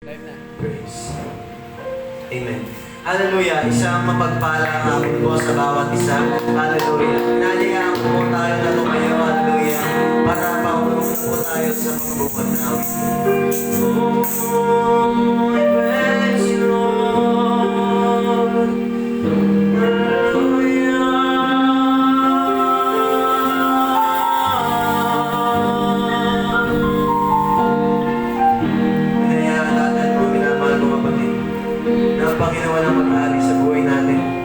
Praise. Amen. Hallelujah. Isang mapagpalang hapon po sa bawat isa. Hallelujah. Pinayayaan po tayo na tumayo. Hallelujah. Para maulong po tayo sa pagbuhat na awit. Oh, I praise you, Lord. Panginoon ang mag-aari sa buhay natin.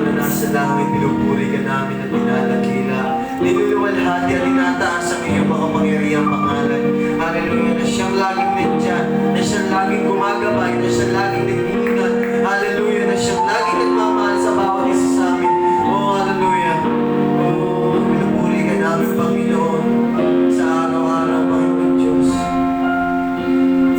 na nasa langit, pinupuri ka namin at dinadakila. Niluluwalhati at tinataas ang iyong makapangyarihang pangalan. Hallelujah, na siyang laging nandyan, na siyang laging gumagabay, na siyang laging nag-iingat. Hallelujah, na siyang laging nagmamahal sa bawat isa sa amin. Oh, hallelujah. Oh, pinupuri ka namin, Panginoon, sa araw-araw, Panginoon Diyos.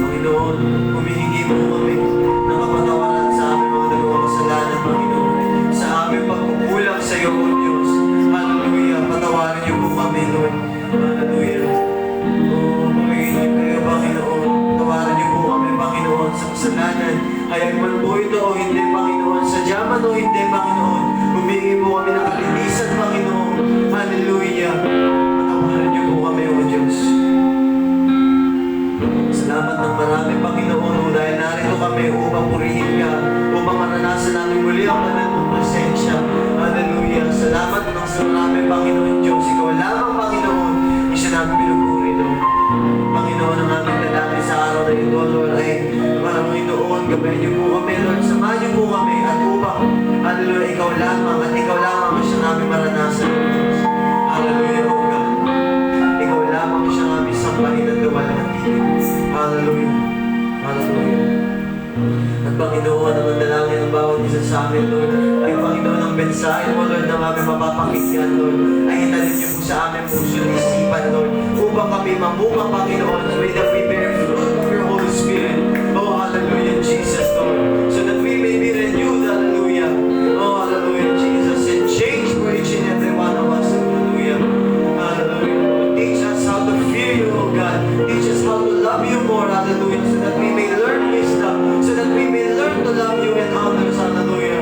Panginoon, humihingi mo kami ng kapatawaran sa aming mga nagawang kasalanan, Panginoon. Sa aming pagkukulang sa iyo, O Diyos. Hallelujah. Patawarin niyo po kami, Lord. Hallelujah. Oh, pagkainin kayo, Panginoon. Patawarin niyo po kami, Panginoon, sa kasalanan. Hayag man po ito o hindi, Panginoon. Sadya man o hindi, Panginoon. Humingi po kami ng kalinisan, Panginoon. Hallelujah. Patawarin niyo po kami, O Diyos. Salamat ng marami, Panginoon, dahil narito kami upang purihin ka, upang maranasan namin muli ang banal mong presensya. Hallelujah. Salamat ng marami, Panginoon Diyos. Ikaw lamang, Panginoon, isa namin pinupuri, Lord. Panginoon, ang aming dalangin sa araw na ito, Lord, ay para Panginoon, gabayan niyo po kami, Lord. Samahan niyo po kami at upang, hallelujah, ikaw lamang at ikaw lamang ang siya namin maranasan, Diyos. Hallelujah, O God. Ikaw lamang siya namin sambahin at luwalhati. Hallelujah. Hallelujah. At Panginoon, ang dalangin ng bawat isa sa amin, Lord, ay Panginoon, ang mensahe mo, Lord, na aming mapapakinggan, Lord, ay italin niyo po sa aming puso at isipan, Lord, upang kami mamunga, Panginoon, so that we bear fruit of your Holy Spirit. Oh, hallelujah, Jesus, Lord, so that we may be renewed, hallelujah. Oh, hallelujah, Jesus, and change for each and every one of us, hallelujah. Hallelujah. Teach us how to fear you, oh God. Teach us how to love you more, hallelujah, so that we may learn wisdom, so that we may learn to love you and others, hallelujah.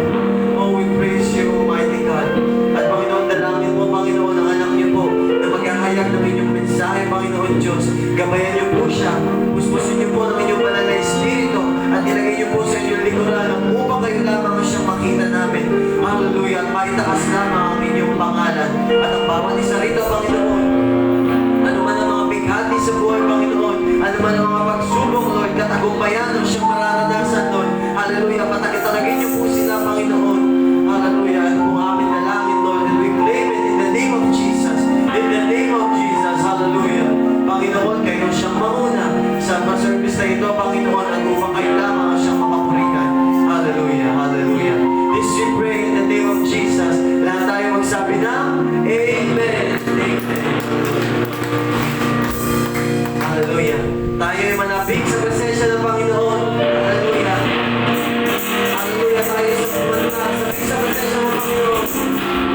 Oh, we praise you, Almighty God. At Panginoon, dalangin mo, Panginoon, ang anak niyo po, na maghahayag ng inyong mensahe, Panginoon Diyos. Gabayan niyo po siya. Puspusin niyo po ng inyong banal na Espiritu at ilagay niyo po sa inyong likuran upang kayo lamang ang siyang makita namin. Hallelujah. At maitaas lamang ang inyong pangalan. At ang bawat isa rito, Panginoon, ano man ang mga bighati sa buhay, Panginoon, ano man ang mga pagsubok, Lord, katagumpayan ang siyang mararanasan, Lord. Hallelujah. Patagin niyo po sila, Panginoon. Hallelujah. Ano po aming dalangin, Lord, and we claim it in the name of Jesus. In the name of Jesus. Hallelujah. Panginoon, kayo siyang mauna sa service na ito, Panginoon, at upang kayo lamang ang siyang makapurikan. Hallelujah. Hallelujah. This we pray in the name of Jesus. Lahat tayo magsabi ng Amen. Amen. Hallelujah. Tayo ay manapig sa presensya ng Panginoon. Hallelujah. Hallelujah. Tayo sa kumanta. Sa presensya ng Panginoon. Hallelujah.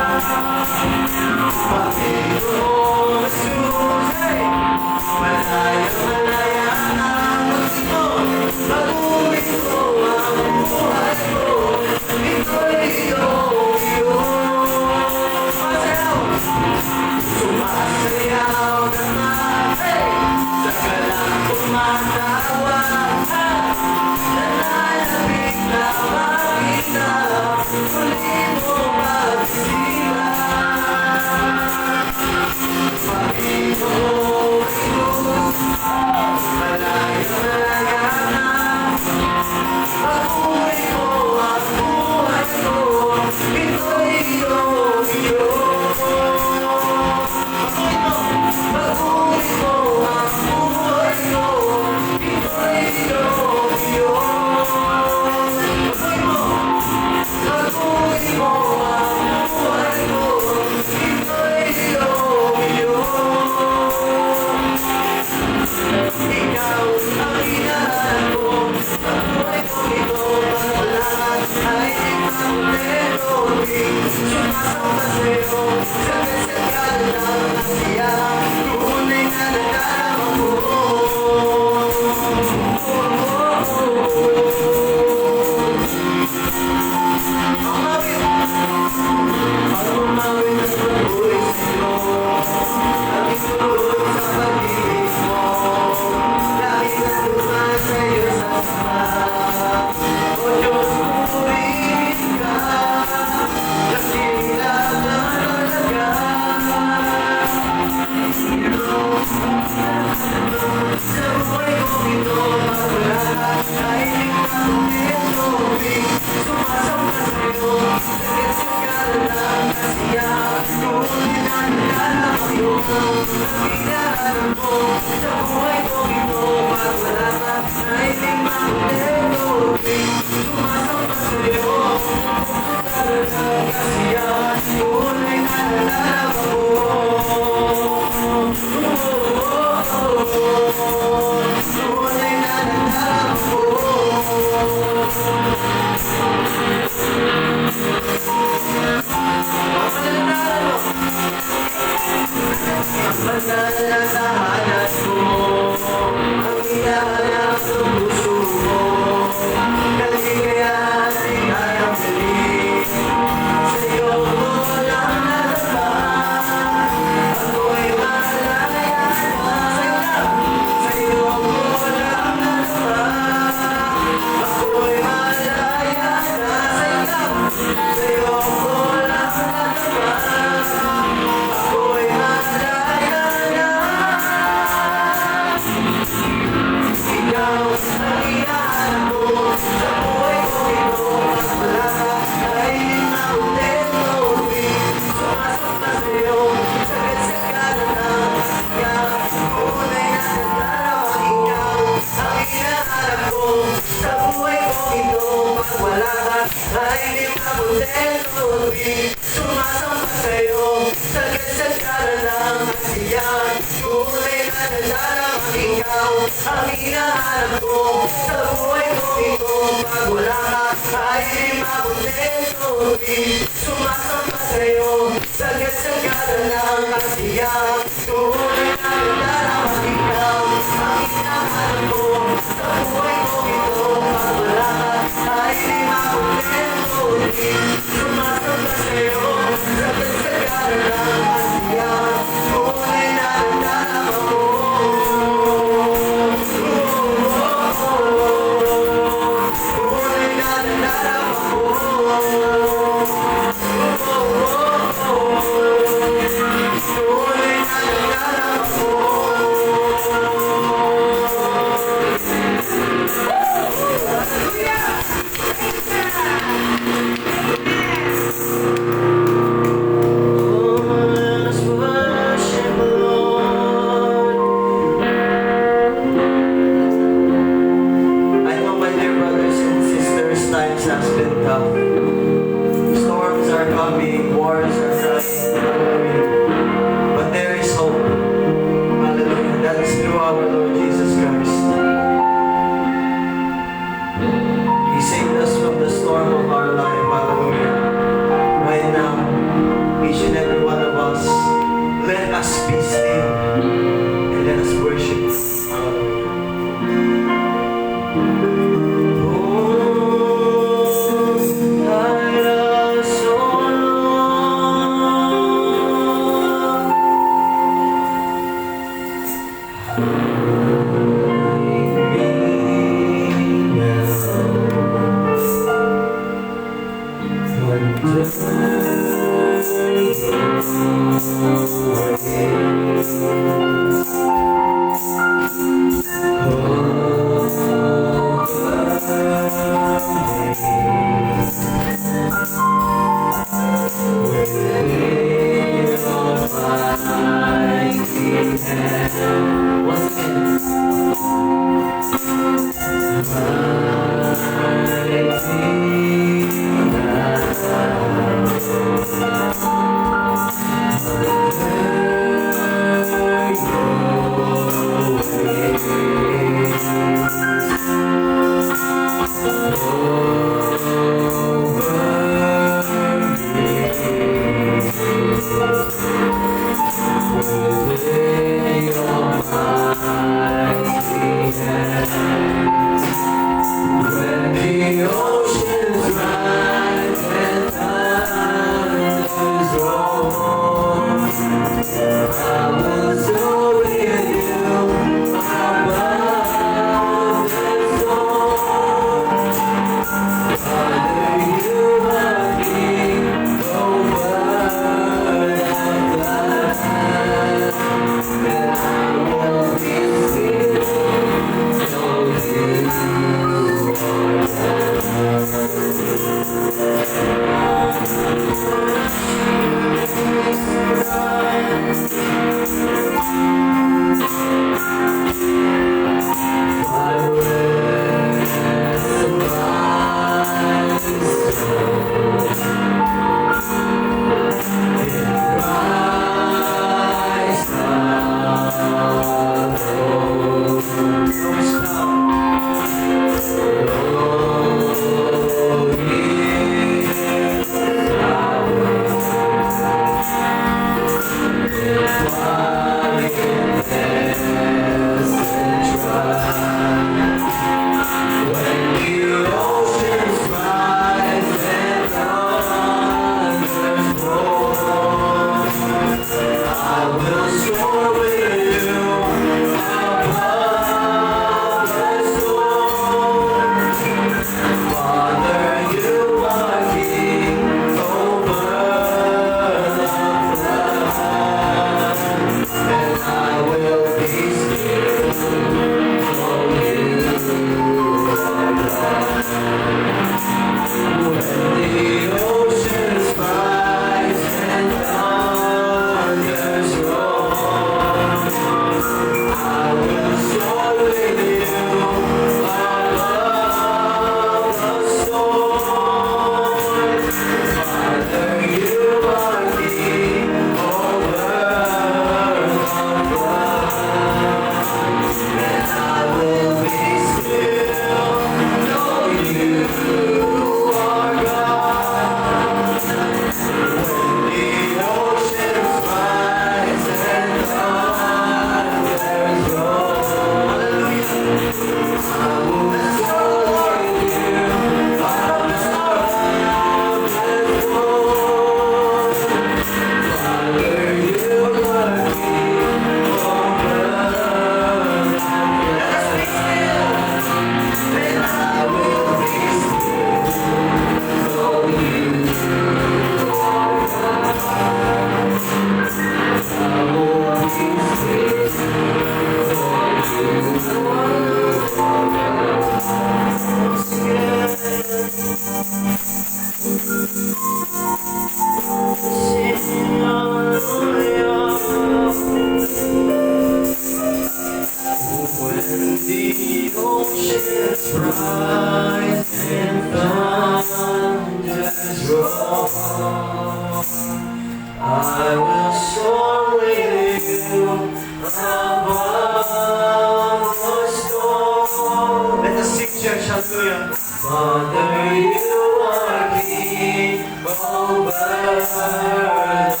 Father, you are King over the flood,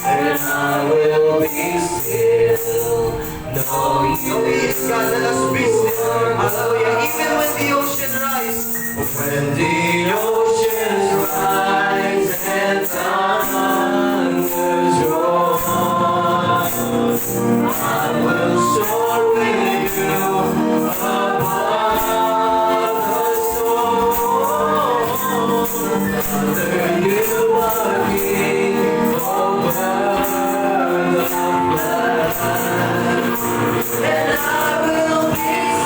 and I will be still, knowing you is God. Let us be still. Hallelujah. Even when the ocean rise, when the oceans rise and thunders roar, I will soar with you above the storm. Father, you are King over the flood, and I will be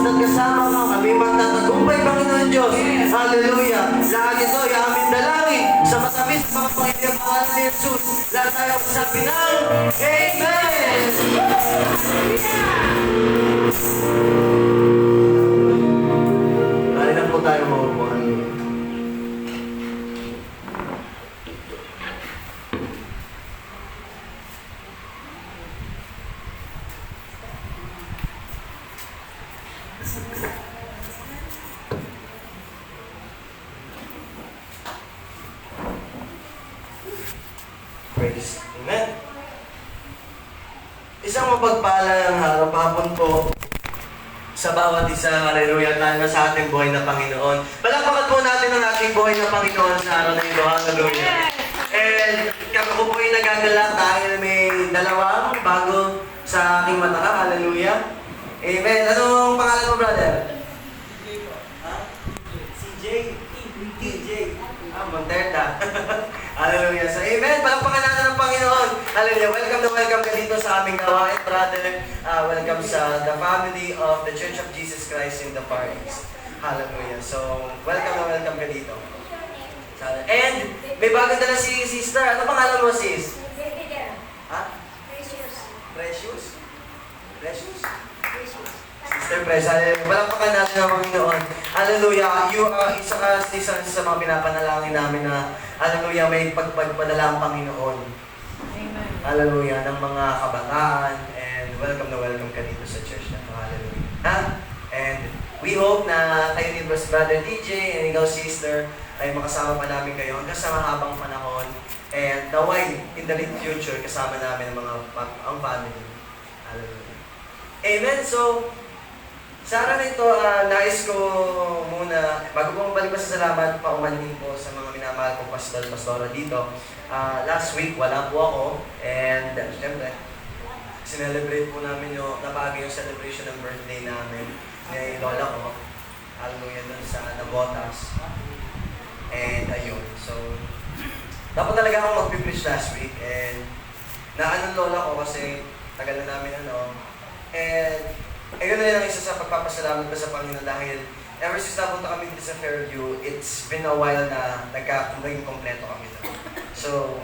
at kasama ka. Kami magtatagumpay, Panginoon Diyos. Hallelujah. Lahat ito ay aming dalangin sa matamis mga Panginoon pangalan ni Jesus. Lahat tayo sabi ng Amen! Kaya na po tayo maupuan. Praise. Amen. Isang mapagpalang hapon po sa bawat isa. Hallelujah. Tayo sa ating buhay na Panginoon. Palakpakan po natin ang ating buhay na Panginoon sa araw na ito. Hallelujah. And kami po ay nagagala dahil may dalawang bago sa aking mata. Hallelujah. Amen. Anong pangalan mo, brother? Ha? CJ? TJ. Monterta. Hallelujah. So, amen. Palakpakan natin ang Panginoon. Hallelujah. Welcome na welcome ka dito sa aming gawain, brother. Welcome sa the family of the Church of Jesus Christ in the Far East. Hallelujah. So, welcome na welcome ka dito. And, may bagong dala si sister. Ano pangalan mo, sis? Ha? Precious. Precious? Precious? Sister Precious. Palakpakan natin ang Panginoon. Hallelujah. You are isa sa mga pinapanalangin namin na hallelujah, may pagpadala ang Panginoon. Amen. Hallelujah, ng mga kabataan. And welcome na welcome ka dito sa church na ito. Hallelujah. Ha? And we hope na kayo ni Brother TJ and ikaw sister ay makasama pa namin kayo hanggang sa mahabang panahon. And naway, in the near future, kasama namin ang family. Hallelujah. Amen. So, sa araw na ito, nais ko muna, bago po balik pa sa salamat, paumanhin po sa mga minamahal kong pastora dito. Last week, wala po ako. And, syempre, sinelebrate po namin napagay yung celebration ng birthday namin ni lola ko. Hallelujah, dun sa Nabotas. And, ayun. So, dapat talaga akong mag-preach last week. And, naanong lola ko kasi tagal na namin And, ayun na rin ang isa sa pagpapasalamat ko sa Panginoon dahil ever since napunta kami dito sa Fairview, it's been a while na naging kompleto kami doon. So,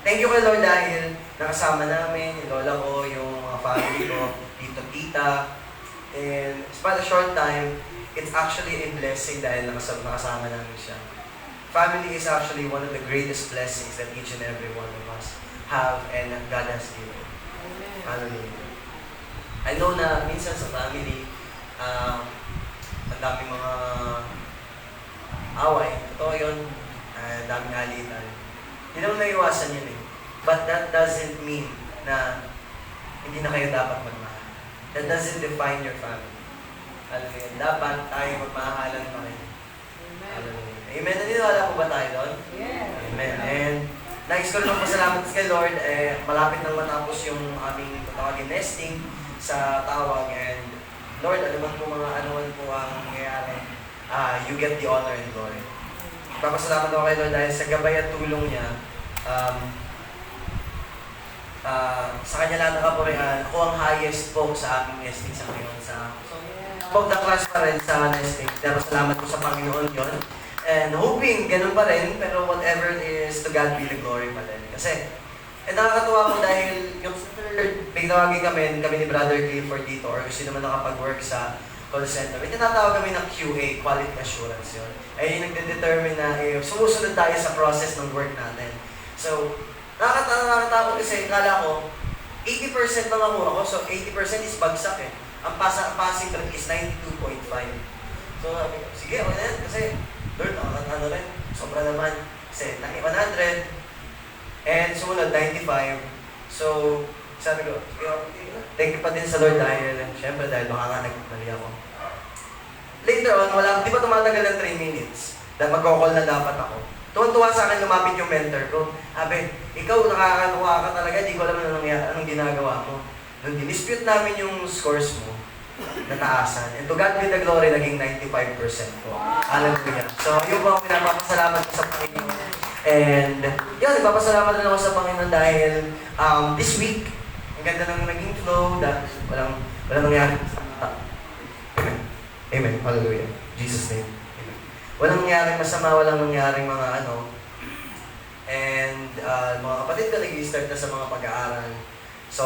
thank you kay Lord dahil nakasama namin, yung lola ko, yung mga family ko, tito, tita. And despite a short time, it's actually a blessing dahil nakasama namin siya. Family is actually one of the greatest blessings that each and every one of us have and that God has given. Hallelujah. I know na minsan sa family, ang daming mga away. Totoo yun. Daming alitan. Hindi naman naiwasan yun eh. But that doesn't mean na hindi na kayo dapat magmahal. That doesn't define your family. Hallelujah. Dapat tayo magmahalan pa rin. Hallelujah. Amen. Naniniwala po ba tayo doon? Yes. Amen. And nais ko rin pasalamat kay Lord. Malapit nang matapos yung aming patawagin nesting sa tawag, and Lord, anuman po ang nangyayari, you get the honor and glory. Papasalamat ako kay Lord dahil sa gabay at tulong niya, sa kanya lahat ng kapurihan, ako ang highest po sa aming nesting sa ngayon. Above the class pa rin sa nesting. Salamat po sa Panginoon yun. And hoping, ganun pa rin, pero whatever it is, to God be the glory pa rin. Kasi, nakakatuwa po dahil yung third, may tawagin kami ni Brother Clifford dito or gusto naman nakapag-work sa call center. May tinatawag kami ng QA, Quality Assurance yun. Ay yung nagde-determine na sumusunod tayo sa process ng work natin. So, nakakatakot kasi kala ko, 80% lang ako, so 80% is bagsak eh. Ang passing rate is 92.5. So, sige, okay na yan. Kasi, Lord, rin, sobra naman. Kasi, 100, and sumunod, 95. So, sabi ko, thank you pa din sa Lord dahil, syempre dahil baka nga nagmali ako. Later on, di pa tumatagal ng 3 minutes dahil magkakall na dapat ako. Tuwan-tuwa sa akin lumapit yung mentor ko. Sabi, ikaw nakakatuwa ka talaga, di ko alam anong ginagawa mo. Nung dinispute namin yung scores mo, nataasan. And to God be the glory, naging 95% po. Hallelujah. So, yun po ang pinapapasalamat ko sa Panginoon. And, yun, nagpapasalamat rin ako sa Panginoon dahil this week, ang ganda ng naging flow, walang nangyari. Amen. Hallelujah. Jesus' name. Amen. Walang nangyaring masama, walang nangyaring mga ano. And mga kapatid ko, nag-i-start na sa mga pag-aaral. So,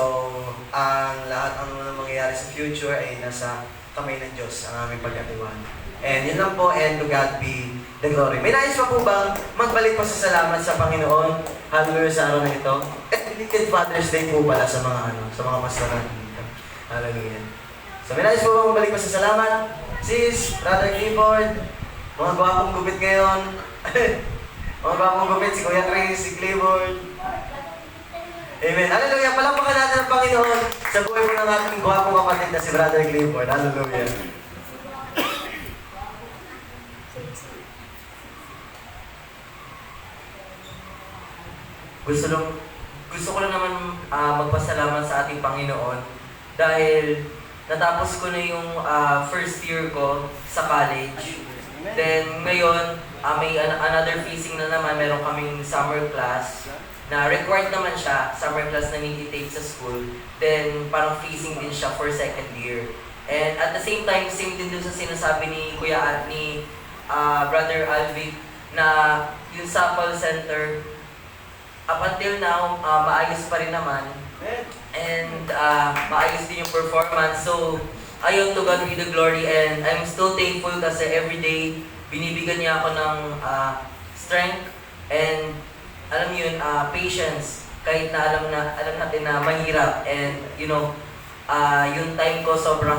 ang lahat ng mangyayari sa future ay nasa kamay ng Diyos, ang aming pagkatiwala. And yun lang po, and to God be the glory. May nais pa po bang magbalik pa sa salamat sa Panginoon? Hallelujah sa araw na ito. And belated Father's Day po pala sa mga sa mga pastoran dito. Hallelujah. So may nais po bang magbalik pa sa salamat? Sis, Brother Clifford, mga gwapong gupit ngayon. Mga gwapong gupit, si Kuya Chris, si Clifford. Amen. Hallelujah. Palakpakan natin ang Panginoon sa buhay po ng ating gwapong kapatid na si Brother Clifford. Hallelujah. Gusto ko lang naman magpasalamat sa ating Panginoon dahil natapos ko na yung first year ko sa college. Then ngayon, may another phasing na naman, meron kaming summer class na required naman siya, summer class na need i-take sa school. Then parang phasing din siya for second year. And at the same time, same din dun sa sinasabi ni Kuya at ni Brother Alvin na yung sa call center, up until now, maayos pa rin naman. And maayos din yung performance. So, ayun, to God be the glory. And I'm still thankful kasi everyday, binibigyan niya ako ng strength and alam yun, patience. Kahit na alam natin na mahirap. And, you know, yung time ko sobrang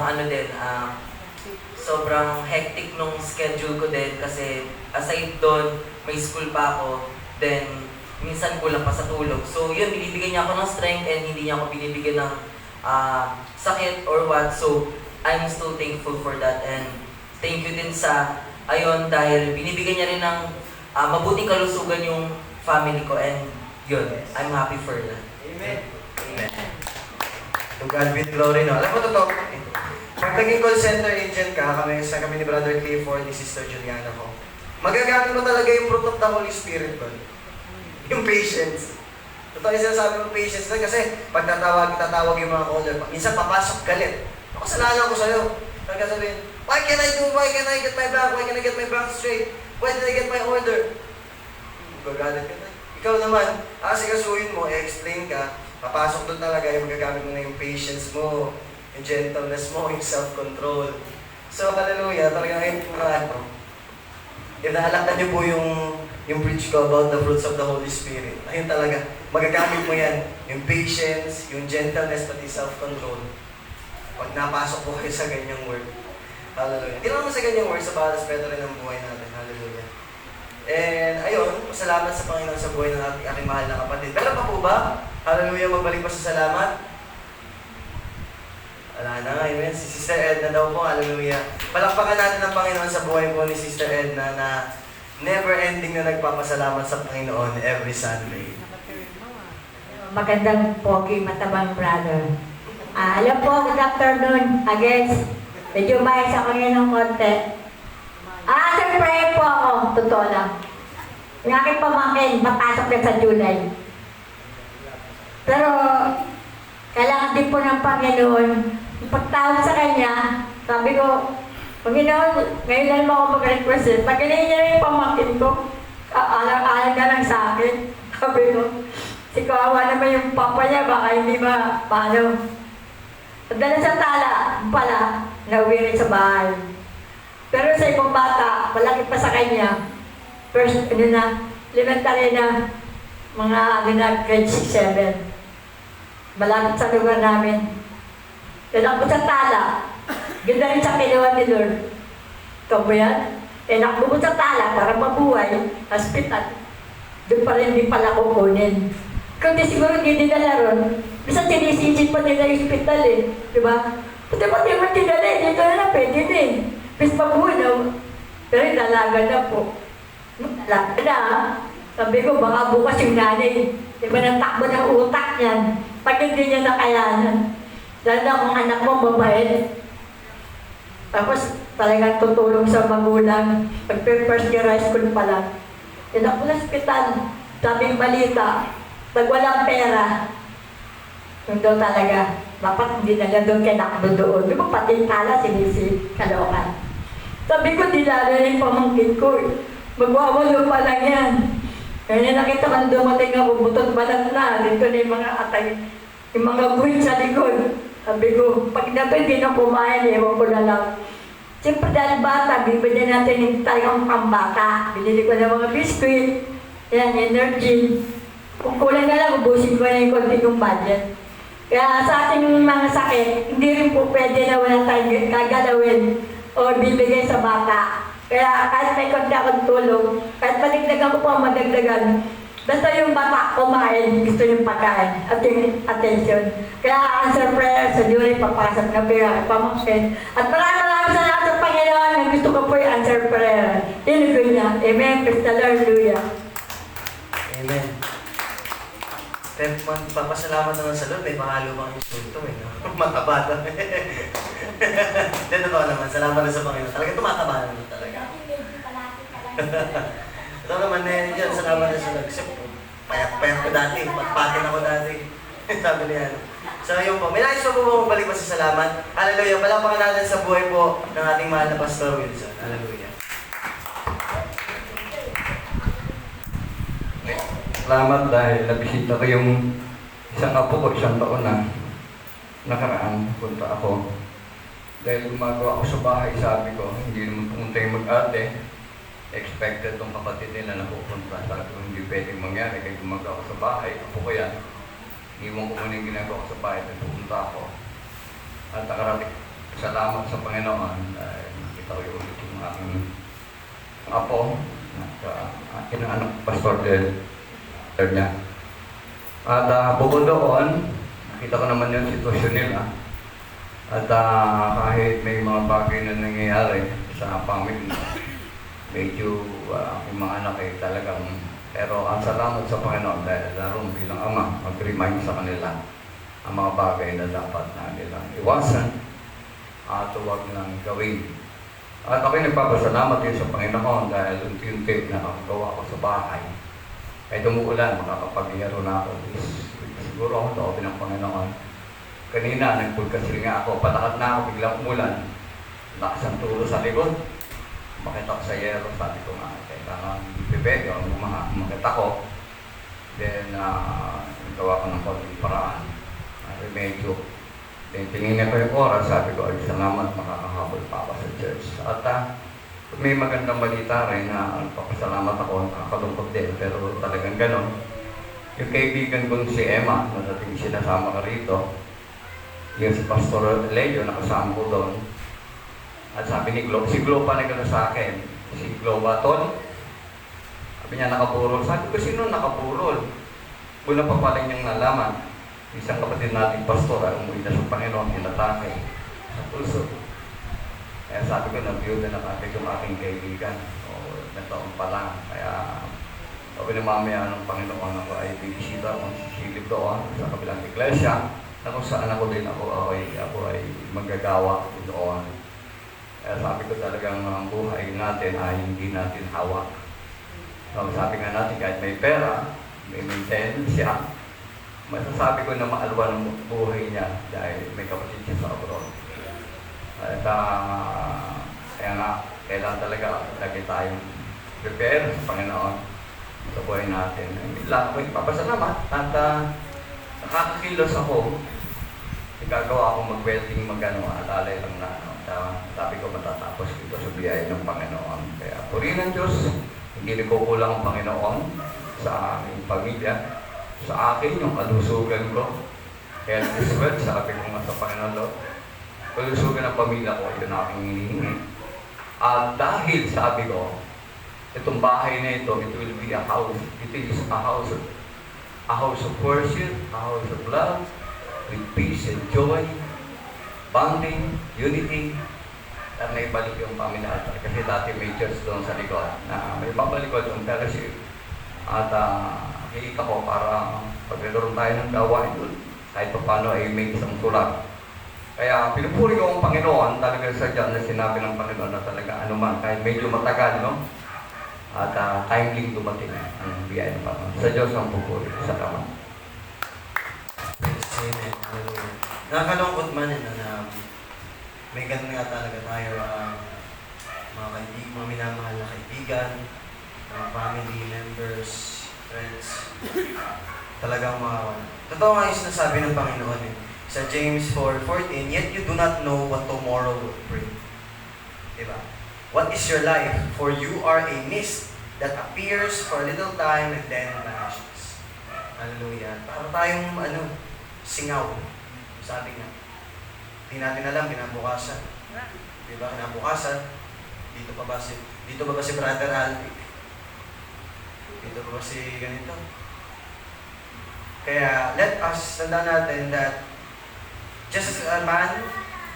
sobrang hectic nung schedule ko din kasi aside doon, may school pa ako. Then, minsan kulang pa sa tulog. So yun, binibigyan niya ako ng strength and hindi niya ako binibigyan ng sakit or what. So I'm still thankful for that and thank you din sa ayun dahil binibigyan niya rin ng mabuting kalusugan yung family ko and yun, I'm happy for that. Amen. Amen. To God be the glory, no? Alam mo, totoo. Pag naging call center agent ka, kami ni Brother Clifford, ni Sister Juliana ko, magagamit mo talaga yung fruit of the Holy Spirit ko. Yung patience. Totoo yung sinasabi mo patience na kasi pag tatawag yung mga caller, minsan papasok galit. Kasalanan ko sa'yo. Pagka sabihin, why can I get my bank straight? Why did I get my order? Gagalit ka na. Ikaw naman, asikasuhin mo, i-explain ka, papasok doon talaga, yung magagamit mo na yung patience mo, yung gentleness mo, yung self-control. So, hallelujah, talagang ngayon mga ano, inaalaktan niyo po yung preach ko about the fruits of the Holy Spirit. Ayun talaga, magagamit mo yan. Yung patience, yung gentleness, pati self-control. Pag napasok po kayo sa ganyang word. Hallelujah. Hindi naman sa ganyang word, sa bawat aspeto rin ng buhay natin. Hallelujah. And ayun, salamat sa Panginoon sa buhay ng aking mahal na kapatid. Pero pa po ba? Hallelujah, magbalik pa sa salamat? Wala na, amen. Si Sister Edna daw po, hallelujah. Palakpakan natin ang Panginoon sa buhay po ni Sister Edna na never-ending na nagpapasalamat sa Panginoon every Sunday. Magandang pogi, matabang brother. Alam po, good afternoon. Again, medyo may sa kanya ng konti. Siyempre po ako, totoo lang. Yung aking pamangkin, mapasok na sa July. Pero, kailangan din po ng Panginoon. Pagtawag sa kanya, sabi ko, Panginoon, ngayon lang ako mag-request. Pagkalayin niya yung pamangkin ko, alang-alang na lang sa akin. Sabi ko, si kawawa naman yung papa niya, baka hindi paano. Dala sa tala, pala, nauwi rin sa bahay. Pero sa ibang bata, malaki pa sa kanya. First, elementary na, mga grade 6-7. Malapit sa lugar namin. Tinakbo sa tala. Ganda rin sa kinuha ni Lord. Ito mo yan? Tinakbo ko sa tala para mabuhay. Hospital. Doon pa rin hindi pala kukunin. Kung di siguro hindi dinala ron, bisa sinisisit pa nila yung hospital eh. Diba? Pati mo dinala eh. Dito na pwede na eh. Bis mabuhay na. Pero nalaga na po. Nalaga na ha. Sabi ko, baka bukas yung nanay. Diba natakbo ng utak niyan. Pag hindi niya nakayanan. Lalo na kung anak mo mabait. Tapos talagang tutulong sa magulang. Pag-first year high school pa lang. Tinakbo na hospital. Sabing balita. Pag walang pera. Yung daw talaga. Dapat hindi na doon kay nakbo doon. Di ba pati tala sinisi Kalokan. Sabi ko, dilala na yung pamangkin ko eh. Magwawalo pa lang yan. Kaya nakita ko dumating ako, butot balat na. Dito na yung mga atay, yung mga buwit sa likod. Sabi ko, pag dapat hindi na kumain, ewan ko na lang. Siyempre dahil bata, bibili natin yung tayong pambata. Binili ko ng mga biskuit, yan, energy. Kung kulang na lang, ubusin ko na yung konti kong budget. Kaya sa ating mga sakit, hindi rin po pwede na wala tayong gagalawin o bibigay sa bata. Kaya kahit may konti akong tulong, kahit madagdagan ko po ang madagdagan, basta yung bata kumain, gusto yung pagkain at yung attention. Kaya answer prayer sa Diyos, papasok na pera, pamangkin. At maraming salamat sa Panginoon na gusto ko po yung answer prayer. Tinugon niya. Amen. Praise the Lord. Hallelujah. Amen. Pero magpapasalamat naman sa Lord, may pangalo bang insulto eh. No? Mataba na. Hindi, totoo naman. Salamat na sa Panginoon. Talaga tumataba naman talaga. Ito naman na yan. Salamat na sa Lord. Kasi payak-payak ko dati. Patpakin ako dati. Sabi niya. So yun po. May nais pa po bumalik pa sa salamat. Hallelujah. Palapakan natin sa buhay po ng ating mahal na Pastor Wilson. Hallelujah. Salamat dahil nabisita ko yung isang apo ko, isang taon na nakaraan, punta ako. Dahil gumagawa ako sa bahay, sabi ko, hindi naman pumunta yung mag-ate. Expected tong kapatid nila na pupunta. Sabi ko, hindi pwedeng mangyari, kaya gumagawa ako sa bahay. Apo ko yan. Iwan ko muna yung ginagawa ko sa bahay, dahil pupunta ako. At nakarating, salamat sa Panginoon dahil nakita ko yung ulit yung aking apo, aking anak, Pastor Del. Niya. At bukod doon, nakita ko naman yung sitwasyon nila. At kahit may mga bagay na nangyayari sa family, medyo yung mga anak ay talagang, pero ang salamat sa Panginoon dahil naroon bilang ama, mag-remind sa kanila ang mga bagay na dapat na nilang iwasan at huwag nang gawin. At ako'y nagpapasalamat din sa Panginoon dahil unti-unti na nakagawa ko sa bahay. Kahit umuulan, makakapaghiharo na ako. Siguro ako taobin ng Panginoon. Kanina, nagpulkasil nga ako. Patakat na ako, biglang umulan. Lakas ang tulo sa likod. Makita ko sa yero, sabi ko nga, kailangan pipede o makita ko. Then, gawa ko ng konting paraan. Remedyo. Then, tingin ko yung oras, sabi ko, ay salamat, makakahabol pa ako sa church. At may magandang balita rin na papasalamat ako, nakakalungkot din, pero talagang ganon. Yung kaibigan kong si Emma, nadating sinasama ka rito, yung si Pastor Leo, nakasama ko doon. At sabi ni Glo, si Glo pa nagano sa akin, si Glo Baton, sabi niya nakapurol. Sabi ko, sino nakapurol? Una pa pala niyang nalaman, isang kapatid nating pastor, umuwi na sa Panginoon, inatake sa pulso. Kaya sabi ko, nag-view na natin yung aking kaibigan. O, nagtaon pa lang. Kaya, sabi na mamaya ng Panginoon ako ay bibisita kung sisilip doon sa kabilang iglesia na kung saan ako din ako ay magagawa doon. Kaya sabi ko talagang ang buhay natin ay hindi natin hawak. So, sabi nga natin, kahit may pera, may maintenance siya, masasabi ko na maalwa ng buhay niya dahil may kapatid siya sa abroad. At kaya nga, kailangan talaga lagi tayong prepare sa Panginoon sa buhay natin. Lahat ko ipapasalamat at nakakakilos ako. Igagawa akong mag-welding, at alay lang na. Sabi ko matatapos dito sa biyaya ng Panginoon. Kaya purihin ng Diyos, hindi nagkukulang ang Panginoon sa aming pamilya, sa akin, yung kalusugan ko. Kaya this word, sabi ko nga sa Panginoon, Lord, kalusugan ng pamilya ko, yun aking hinihingi. At dahil sabi ko, itong bahay na ito, it will be a house. It is a house of worship, a house of love, with peace and joy, bonding, unity, at may balik yung pamilya. Kasi dati may church doon sa likod, na may babalikod yung fellowship. At hiika ko para pagkakaroon tayo ng gawain doon, kahit pa paano ay may isang tulad. Kaya pinupuri ko ang Panginoon, talaga sa dyan na sinabi ng Panginoon na talaga anuman, kahit medyo matagal, no? At timely dumating ang biyaya ng Panginoon. Sa Diyos ang pupuri. Salamat. Amen. Hallelujah. Nakakalungkot man na may ganun nga talaga tayo mga minamahal na kaibigan, mga family members, friends, talagang makawan. Totoo nga yung sinasabi ng Panginoon sa James 4:14, yet you do not know what tomorrow will bring. Diba? What is your life? For you are a mist that appears for a little time and then vanishes. Hallelujah. Para tayong singaw. Sabi nga. Hindi natin alam, kinabukasan. Diba? Kinabukasan. Dito pa ba si Brother Alvic? Dito pa ba si ganito? Kaya, let us tandaan natin that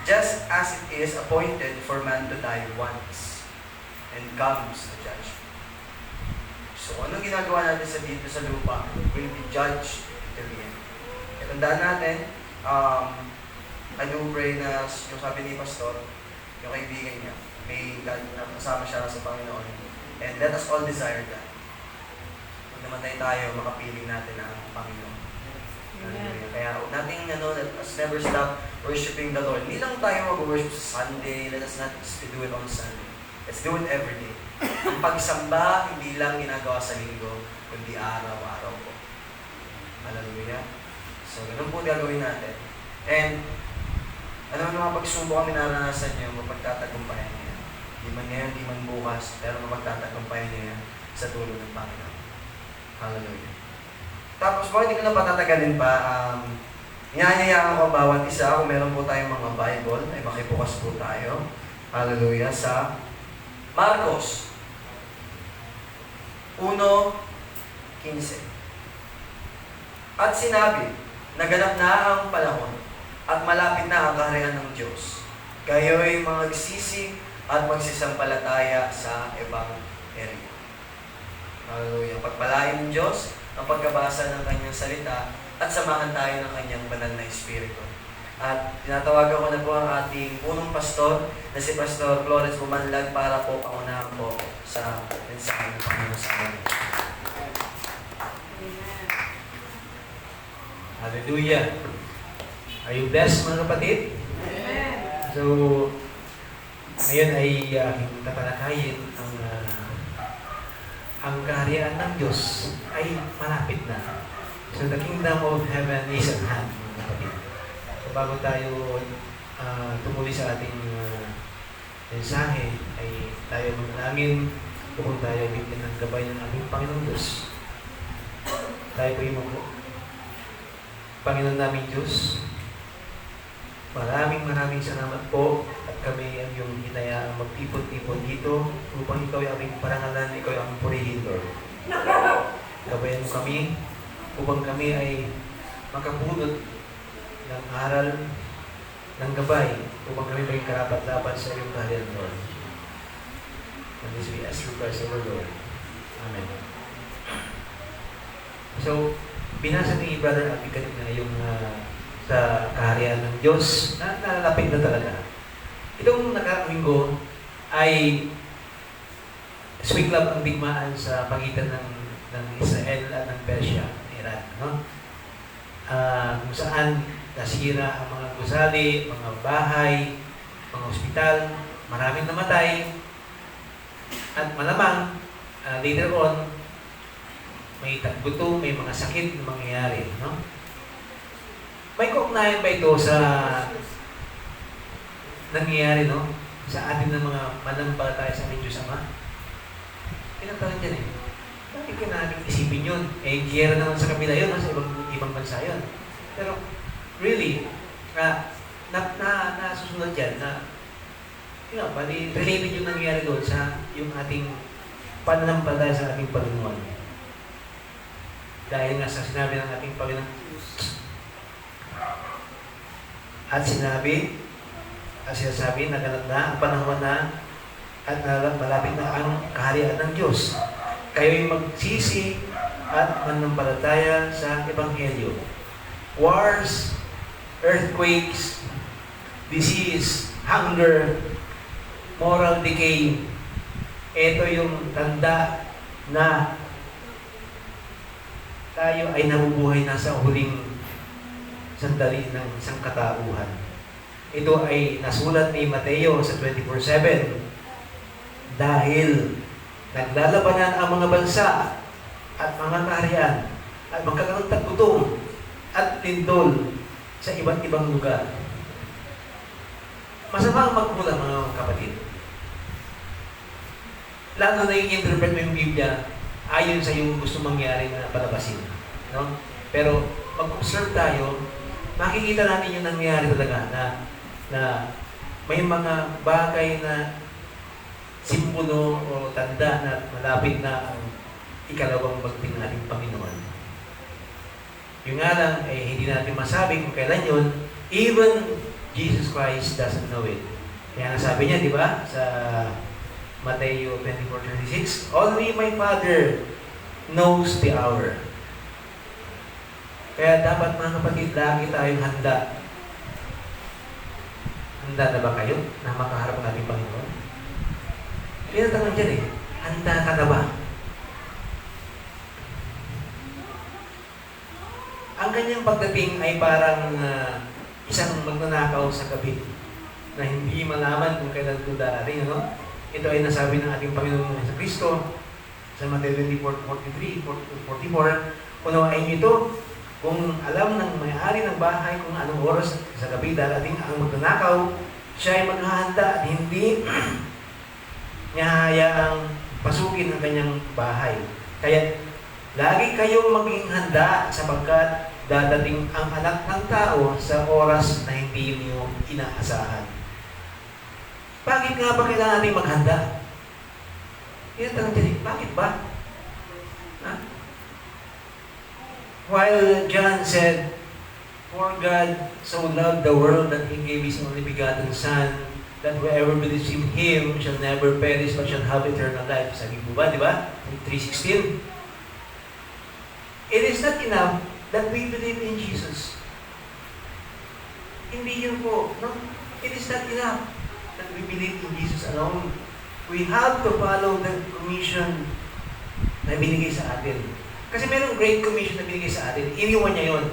just as it is appointed for man to die once and comes the judgment. So, anong ginagawa natin dito sa lupa will be judged in the end. Kaya tandaan natin, I do pray na yung sabi ni Pastor, yung kaibigan niya, may God na kasama siya sa Panginoon. And let us all desire that. Pag namatay tayo, makapiling natin ang Panginoon. Hallelujah. Kaya natin, let us never stop worshiping the Lord. Hindi lang tayo mag-worship sa Sunday. Let us not just do it on Sunday. Let's do it every day. Ang pagsamba, hindi lang ginagawa sa linggo, kundi araw-araw po. Hallelujah. So, ganun po gagawin natin. And, ano mga pagsubok kami naranasan niyo, mapagtatagumpayan niya. Di man ngayon, di man bukas, pero mapagtatagumpayan niya sa tulong ng Panginoon. Hallelujah. Tapos, bakit hindi ko na patatagalin pa, inanyayaan ko ang bawat isa. Kung meron po tayong mga Bible, ay makibukas po tayo. Hallelujah. Sa Marcos 1:15. At sinabi, naganap na ang panahon at malapit na ang kaharian ng Diyos. Kayo'y magsisi at magsisampalataya sa Ebanghelyo. Hallelujah. Pagpalain ng Diyos ang pagkabasa ng kanyang salita at samahan tayo ng kanyang banal na Espiritu. At tinatawagan ko na po ang ating punong pastor na si Pastor Flores Bumanlag para po paunahan po sa mensahe ng Panginoon sa amin. Hallelujah. Are you blessed, mga kapatid? Amen. So, ngayon ay tatalakayin ang kaharian ng Diyos ay malapit na. So, the kingdom of heaven is at hand, mga kapatid. So, bago tayo tumuloy sa ating mensahe, ay tayo manalangin kung tayo bigyan ng gabay ng aming Panginoong Diyos. Tayo po yung Panginoon namin Diyos, maraming salamat po at kami ang iyong hinayaang magtipon-tipon dito upang ikaw ay aming parangalan, ikaw ay aming purihin, Lord. Gabayan mo kami upang kami ay makapulot ng aral, ng gabay upang kami maging karapat-dapat sa iyong kaharian, Lord. And this we ask through Christ our Lord. Amen. So, binasa ni Brother Abby kanina yung sa kaharian ng Diyos na nalalapit na talaga. Itong nakarang ay swiglab ang digmaan sa pagitan ng Israel at ng Persia, Iran. No? Kung saan nasira ang mga gusali, mga bahay, mga ospital, maraming namatay, at malamang later on, may tagbuto, may mga sakit na mangyayari. No? May kaugnayan ba ito sa nangyayari, no? Sa atin ng mga manampalataya sa aming Diyos Ama? Pinagtanong dyan Bakit ka namin isipin yun? Giyera naman sa kabila yun, sa ibang bansa yun. Pero, really, nasusunod dyan na, bali, related yung nangyayari doon sa yung ating pananampalataya sa ating Panginoon. Dahil nga sa sinabi ng ating Panginoon, at sinasabi, naganap na ang panahon na at malapit na ang kaharian ng Diyos. Kayo'y magsisi at manampalataya sa Ebanghelyo. Wars, earthquakes, disease, hunger, moral decay. Ito yung tanda na tayo ay nabubuhay na sa huling sandali ng isang katauhan. Ito ay nasulat ni Mateo sa 24:7. Dahil naglalabanan ang mga bansa at mga kaharian at magkakaroon tagutong at lindol sa iba't ibang lugar. Masama ang magmula, mga kapatid. Lalo na yung interpret mo yung Biblia ayon sa yung gusto mangyari na palabasin. No? Pero pag-observe tayo, makikita natin yung nangyayari talaga na may mga bagay na simbolo o tanda na malapit na ang ikalawang bagting ng ating Panginoon. Yung nga lang, hindi natin masabi kung kailan yun, even Jesus Christ doesn't know it. Kaya nga sabi niya, di ba, sa Matthew 24:26, only my Father knows the hour. Kaya dapat, mga kapatid, lagi tayong handa. Handa na ba kayo na makaharap ng ating Panginoon? Pinatanong dyan handa ka na ba? Ang kanyang pagdating ay parang isang magnanakaw sa gabi na hindi malaman kung kailan ito darating. Ano? Ito ay nasabi ng ating Panginoon sa Kristo sa Matthew 24:43, 44. Unawain niyo ito, kung alam ng may-ari ng bahay kung anong oras sa gabi darating ang magnanakaw, siya ay maghahanda at hindi niya hayaang pasukin ang kanyang bahay. Kaya lagi kayong maging handa sapagkat dadating ang anak ng tao sa oras na hindi niyo inaasahan. Bakit nga ba kailangan natin maghanda? Tinatanong dyan, bakit ba? Ha? While John said, "For God so loved the world that He gave His only begotten Son, that whoever believes in Him shall never perish but shall have eternal life." Sabi po ba, di ba? 3:16. It is not enough that we believe in Jesus. Hindi yun po, no? It is not enough that we believe in Jesus alone. We have to follow the commission na binigay sa atin. Kasi mayroong great commission na binigay sa atin. Iniwan niya yun.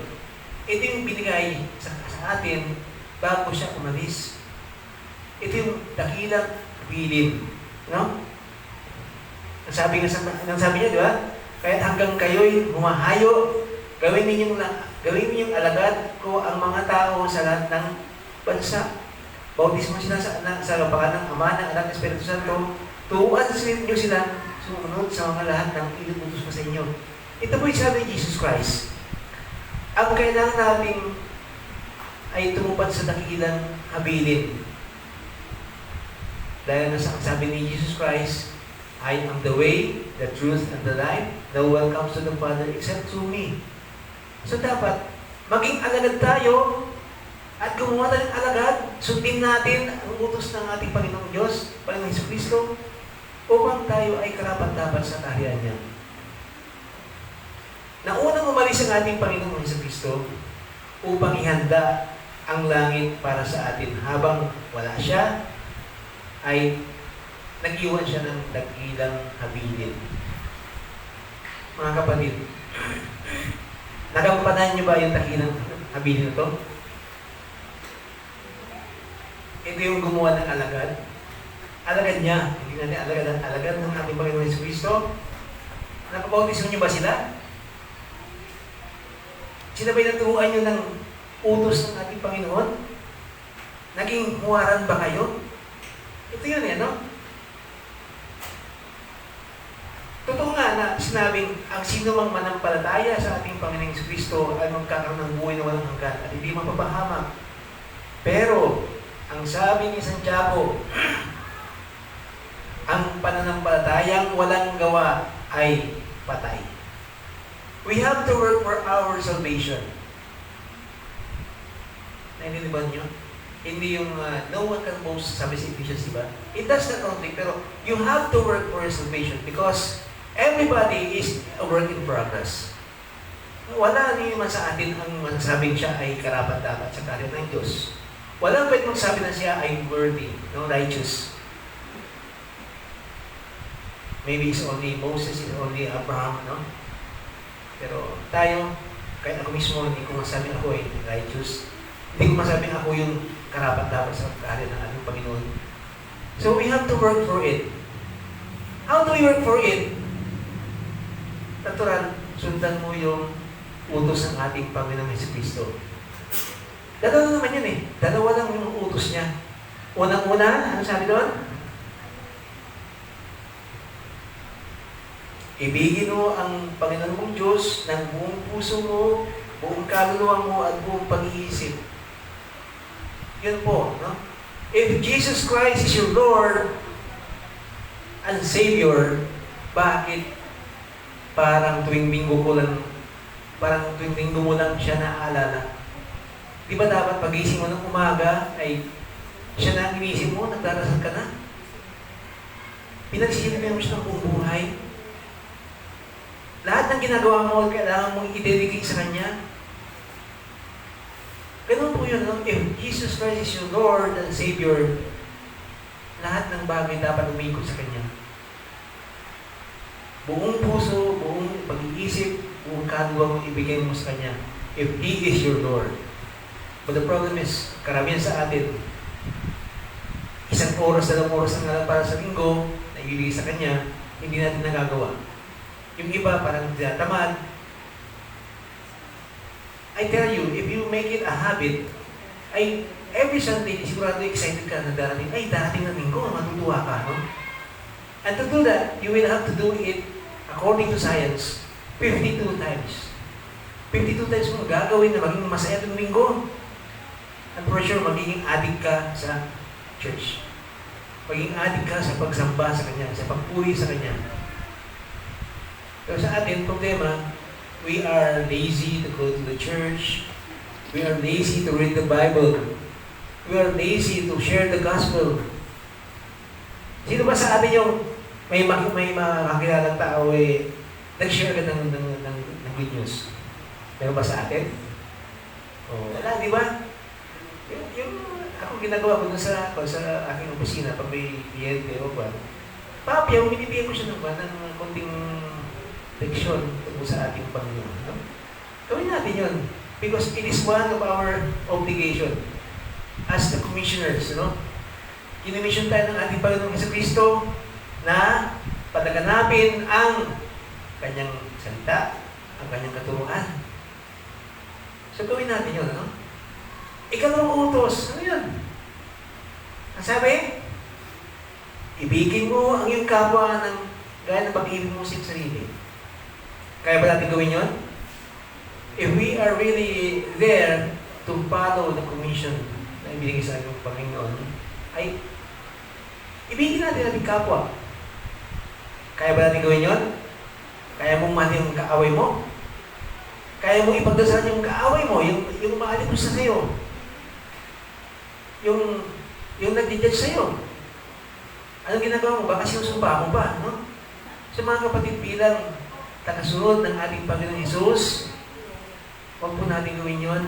Ito yung binigay sa atin bago siya umalis. Ito yung dakilang bilin. No? Ang sabi niya, di ba? Kahit hanggang kayo'y humahayo, gawin ninyong alagad ko ang mga tao sa lahat ng bansa. Bautismo sila sa lapakan ng Ama, ng Anak, ng Espiritu Santo. Turuan niyo sila sumunod sa mga lahat ng inuutos ko sa inyo. Ito po yung sabi ni Jesus Christ. Ang kailangan natin ay tumupad sa dakilang habilin. Dahil nasa sabi ni Jesus Christ, I am the way, the truth, and the life. No one comes to the Father except through me. So dapat, maging alagad tayo at gumawa tayo ng alagad, sundin natin ang utos ng ating Panginoong Diyos, Panginoong Jesucristo, upang tayo ay karapat-dapat sa kaharian niya. Naunang umalis ang ating Panginoong Jesucristo upang ihanda ang langit para sa atin. Habang wala siya, ay nag-iwan siya ng dakilang habilin. Mga kapatid, nagampanan niyo ba yung dakilang habilin ito? Ito yung gumawa ng alagad. Alagad niya. Hindi natin alagad ng ating Panginoon Jesucristo. Nakabautismo niyo ba sila? Sila ba'y naturuan niyo ng utos ng ating Panginoon? Naging huwaran ba kayo? Ito yun no? Totoo nga na sinabing ang sino mang manampalataya sa ating Panginoong Jesucristo ay magkakaroon ng buhay na walang hanggan at hindi mapapahamak. Pero, ang sabi ni Santiago, ang pananampalatayang walang gawa ay patay. We have to work for our salvation. Naintindihan niyo? Hindi yung no one can boast, sabi sa Ephesians, diba? It does not only, pero you have to work for your salvation because everybody is a work in progress. Wala naman sa atin ang masasabing siya ay karapat-dapat sa kaharian ng Diyos. Walang pwede magsabi na siya ay worthy, no, righteous. Maybe it's only Moses, it's only Abraham, no? Pero tayo, kahit ako mismo, hindi ko masabi ako ay righteous. Hindi ko masabi ako yung karapat-dapat sa kaharian ng ating Panginoon. So we have to work for it. How do we work for it? Natural, sundan mo yung utos ng ating Panginoong Jesucristo. Dalawa naman yan eh. Dalawa lang yung utos niya. Unang-una, ano sabi doon? Ibigin mo ang Panginoon mong Diyos ng buong puso mo, buong kaluluwa mo, at buong pag-iisip. Yun po, no? If Jesus Christ is your Lord and Savior, bakit parang tuwing linggo mo lang siya naaalala? Di ba dapat pagising mo ng umaga ay siya na ang inisip mo, nagdarasal ka na? Pinagsisilbihan mo siya ng buong buhay. Lahat ng ginagawa mo, kailangan mong i-dedicate sa Kanya. Ganun po yun, no? If Jesus Christ is your Lord and Savior, lahat ng bagay dapat umikot sa Kanya. Buong puso, buong pag-iisip, buong kaluluwa mo ibigay mo sa Kanya. If He is your Lord. But the problem is, karamihan sa atin, isang oras, 2 oras na nga para sa linggo, na ibigay sa Kanya, hindi natin nagagawa. Yung iba parang tinatamad. I tell you, if you make it a habit, ay every Sunday, sigurado excited ka na darating, ay darating na linggo, matutuwa ka, no? And to do that, you will have to do it according to science, 52 times. 52 times mo gagawin na maging masaya ng linggo. And for sure, magiging addict ka sa church. Maging addict ka sa pagsamba sa Kanya, sa pagpuri sa Kanya. Pero sa atin, problema, we are lazy to go to the church. We are lazy to read the Bible. We are lazy to share the gospel. Sino ba sa atin yung may makakilalang tao nag-share ka ng good news? Meron ba sa atin? Oh, wala, di ba? Yung ako ginagawa ko dun sa aking opisina pag may kliyente o ba, papi, yung binibigyan ko siya ng konting leksyon tungkol sa ating Panginoon. No? Gawin natin yun. Because it is one of our obligation as the commissioners. No? Kinimission tayo ng ating Panginoong Jesucristo na pataganapin ang Kanyang salita, ang Kanyang katuruan. So gawin natin yun. No? Ikalawang utos. Ano yun? Ang sabi? Ibigin mo ang iyong kapwa ng gaya ng pag-ibig mo sa sarili. Kaya ba natin gawin yun? If we are really there to follow the commission na ibigay sa ating Panginoon, ay ibigin natin ating kapwa. Kaya ba natin gawin yun? Kaya mong mahalin yung kaaway mo? Kaya mong ipagdasal yung kaaway mo, yung maalit mo sa sa'yo? Yung nag-judge sa'yo? Anong ginagawa mo? Baka sinusumpa mo ba? No? So mga kapatid, bilang tagasunod ng ating Panginoon Hesus, huwag po natin gawin yun.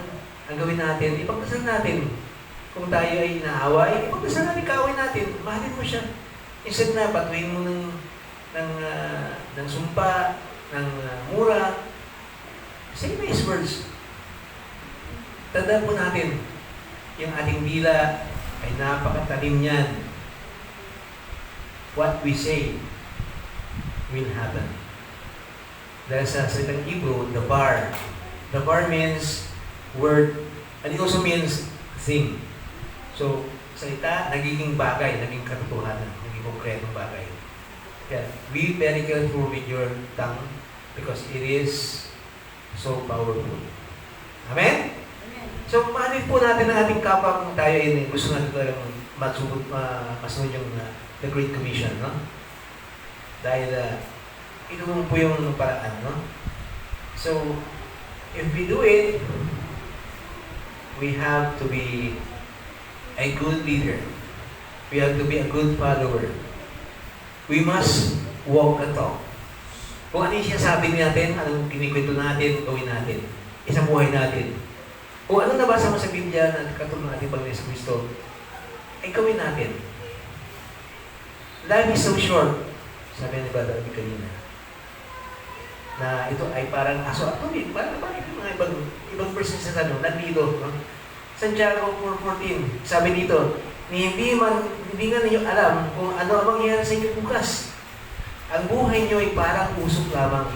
Ang gawin natin, ipagdasal natin. Kung tayo ay inaaway, ipagdasal natin kaaway natin. Mahalin mo siya. Instead na patuhin mo ng sumpa, ng mura, say nice words. Tandaan po natin, yung ating dila ay napakatalim niyan. What we say will happen. Dahil sa salitang Hebrew, the bar. The bar means word, and it also means thing. So, salita, nagiging bagay, naging katotohanan, naging konkretong bagay. Kaya, be very careful with your tongue because it is so powerful. Amen? So, mahalin po natin ang ating kapwa kung tayo ay gusto natin talagang masunod yung the Great Commission, no? Dahil, ito po yung paraan, no? So, if we do it, we have to be a good leader. We have to be a good follower. We must walk the talk. Kung ano yung sinasabi natin, anong kinikwento natin, gawin natin. Isang buhay natin. Kung ano nabasa mo sa Biblia na katulad ng ating Panginoon sa Kristo, ay gawin natin. Life is so short, sabi ni Brother Abi kanina, na ito ay parang aso at tubig. Parang yung mga ibang verses na nandito, no? Santiago 4:14, sabi dito, hindi nga ninyo alam kung ano ang mangyayari sa inyo bukas. Ang buhay nyo ay parang usok lamang.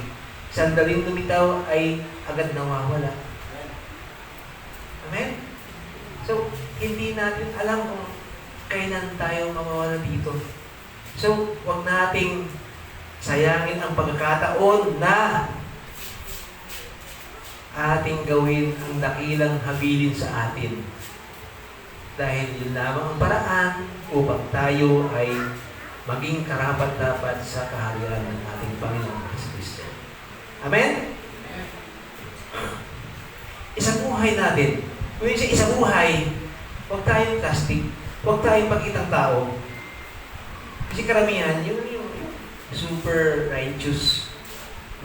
Sandaling lumitaw ay agad nawawala. Amen? So, hindi natin alam kung kailan tayo mawawala dito. So, huwag nating sayangin ang pagkakataon na ating gawin ang dakilang habilin sa atin. Dahil yun lamang ang paraan upang tayo ay maging karapat-dapat sa kaharian ng ating Panginoon Kristo. Amen? Isang buhay natin. Kung yung isang buhay, huwag tayong plastic, huwag tayong pagkitang tao. Kasi karamihan, yung super righteous,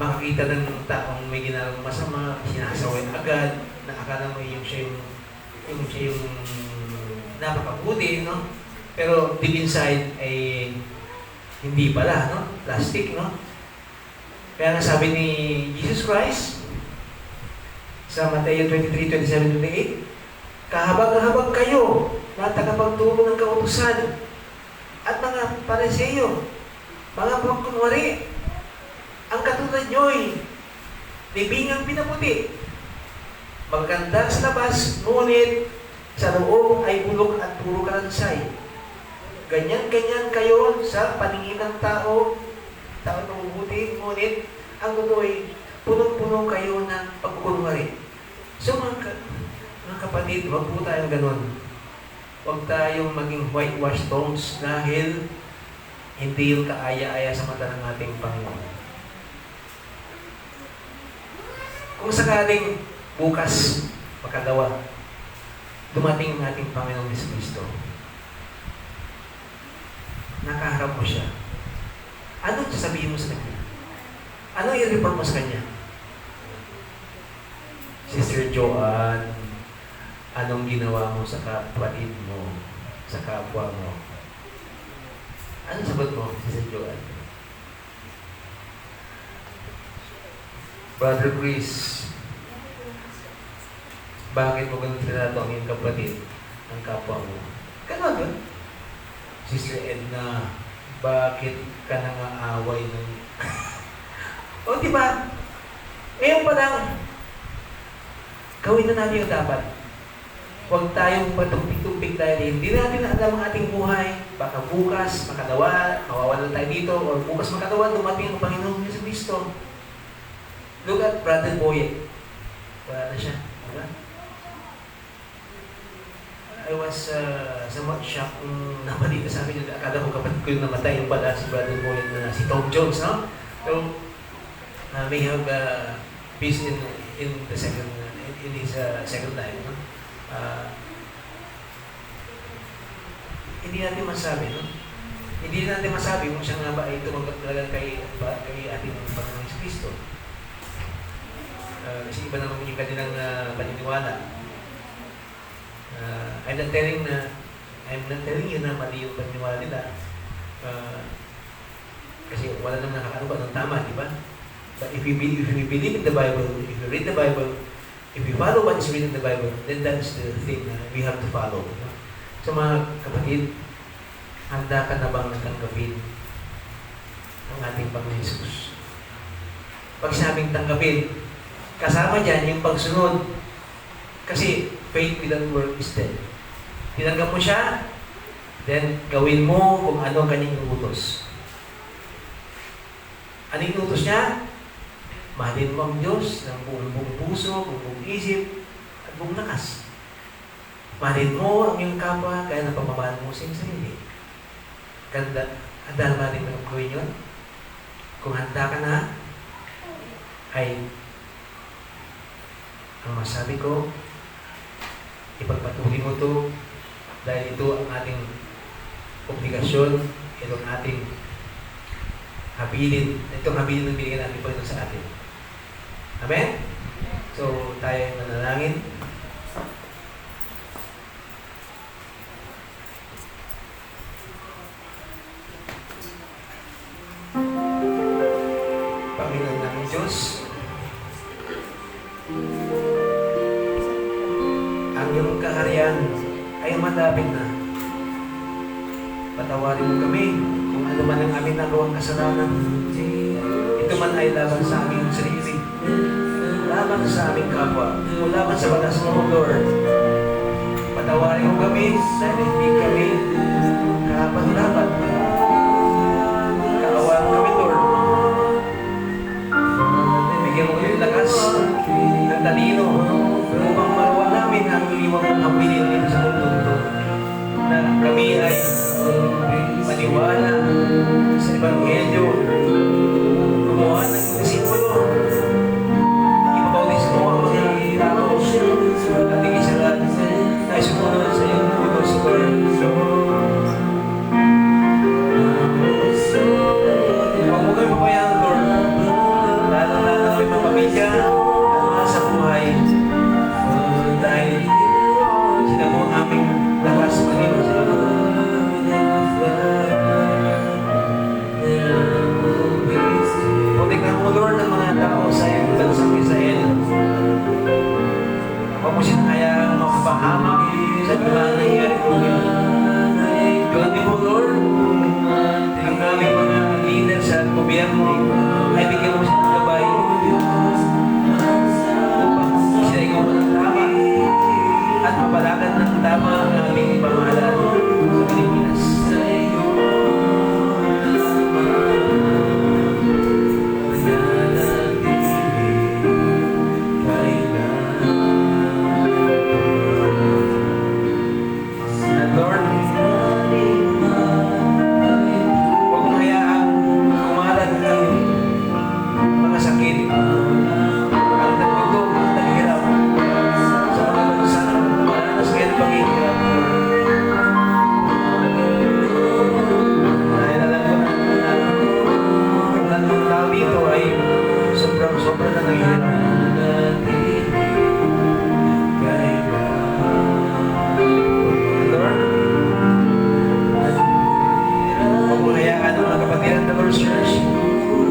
makakita ng taong may ginawang masama, sinasawin agad, na akala mo yung siya yung napakabuti, no? Pero deep inside ay hindi pala, no? Plastic, no? Kaya nga sabi ni Jesus Christ sa Mateo 23:27-28, kahabag-habag kayo na tagapagturo ng kautusan at mga Pariseo, mga pagkunwari, ang katulad nyo'y libingang pinaputi, maganda sa labas, ngunit sa loob ay bulok at puro kalansay. Ganyan-ganyan kayo sa paningin ng tao mabubuti, ngunit ang totoo ay punong-puno kayo ng pagkukunwari. So mga kapatid, huwag po tayong ganun. Huwag tayong maging whitewash tombs dahil hindi yung kaaya-aya sa mata ng ating Panginoon. Kung sakaling bukas, makagawa, dumating ang ating Panginoong Jesucristo, nakaharap mo siya. Anong sasabihin mo sa kanya? Anong i-report mo sa kanya? Sister Joanne, anong ginawa mo sa kapatid mo, sa kapwa mo? Anong sagot mo, Sister Joanne? Brother Chris, bakit mo ganun trinato ang iyong kapatid, ang kapwa mo? Ganon yun. Sister Edna, bakit ka nangaaway ng... O, diba? Ngayon pa lang, gawin na natin yung dapat. Huwag tayong patumpik-tumpik dahil hindi natin alam ang ating buhay. Baka bukas, mawawalan tayo dito, o bukas makadawa, dumating ang Panginoong Jesucristo. Look at Brother Boyet. Wala na siya. Diba? I was somewhat shocked nung nabalita sa akin. Akala ko kapatid ko yung namatay, yung pala si Brother Boyet na si Tom Jones, no? So, may have peace in the second, in his second life, no? Hindi natin masabi, no? Hindi natin masabi kung siya nga ba ay tumanggap talaga kay ating Panginoong Kristo. Kasi iba naman yung kanilang paniniwala. I'm not telling you na mali yung paniniwala nila. Kasi wala naman nakakaano ng tama, di ba? But if you believe in the Bible, if you read the Bible, if you follow what is written in the Bible, then that's the thing na we have to follow. No? So mga kapatid, handa ka na bang tanggapin ang ating Panginoon Jesus? Pag sinabing tanggapin, kasama dyan yung pagsunod. Kasi faith without work is dead. Tinanggap mo siya, then gawin mo kung ano ang kanyang inuutos. Ano yung inuutos niya? Mahalin mo ang Diyos ng buong puso, buong isip, at buong lakas. Mahalin mo ang iyong kapwa, kaya napamamahal mo sa iyong sarili. Ganda, handa natin mo gawin yun. Kung handa ka na, ay ang masabi ko, ipagpatuloy mo ito dahil ito ang ating obligasyon, ito ang ating habilin, itong habilin ng binigyan natin Panginoon sa atin. Amen? So, tayo ay manalangin. Panginoon namin Diyos, ang iyong kaharian ay malapit na. Patawarin mo kami kung ano ano man ang aming nagawang kasalanan, ito man ay laban sa aming sarili, laban sa aming kapwa, o laban sa batas mo, Lord. Patawarin mo kami dahil hindi kami karapat-dapat. Kaawaan mo kami, Lord. Bigyan mo kami ng lakas, ng talino, upang malawa namin ang iniwang habilin dito sa mundo ito. Na kami ay maniwala sa Ebanghelyo, gumawa ng disipulo, ipapaulis mo ang mga tao at ikisalat ay sumunod sa iyong utos, Lord. Huwag mo kayo pabayaan, Lord, lalo-lalo ang mga pamilya at mga sa buhay, dahil sila mo ang aming lakas Panginoon sa iyo. Protektahan mo, Lord, ang mga tao sa iyong bansang Israel. Huwag mo sinahayaang mapapahamak sa mga nangyari po ngayon. Tuhan din mo, Lord, ang aming mga leader sa gobyerno ay bigyan mo siya ng gabay upang sila ikaw ng tama at mapalagan ng tama ang aming pamahalaan sa Pilipinas. And Lord, huwag mong hayaang kumalat ang mga sakit, ang nagtutog, ang naghihirap sa mga bansa na maranas ngayon paghihirap. Dahil alam ko na ang tao dito ay sobrang na naghihirap. Lord, huwag mong hayaan ang mga kapatiran ng Lord's Church,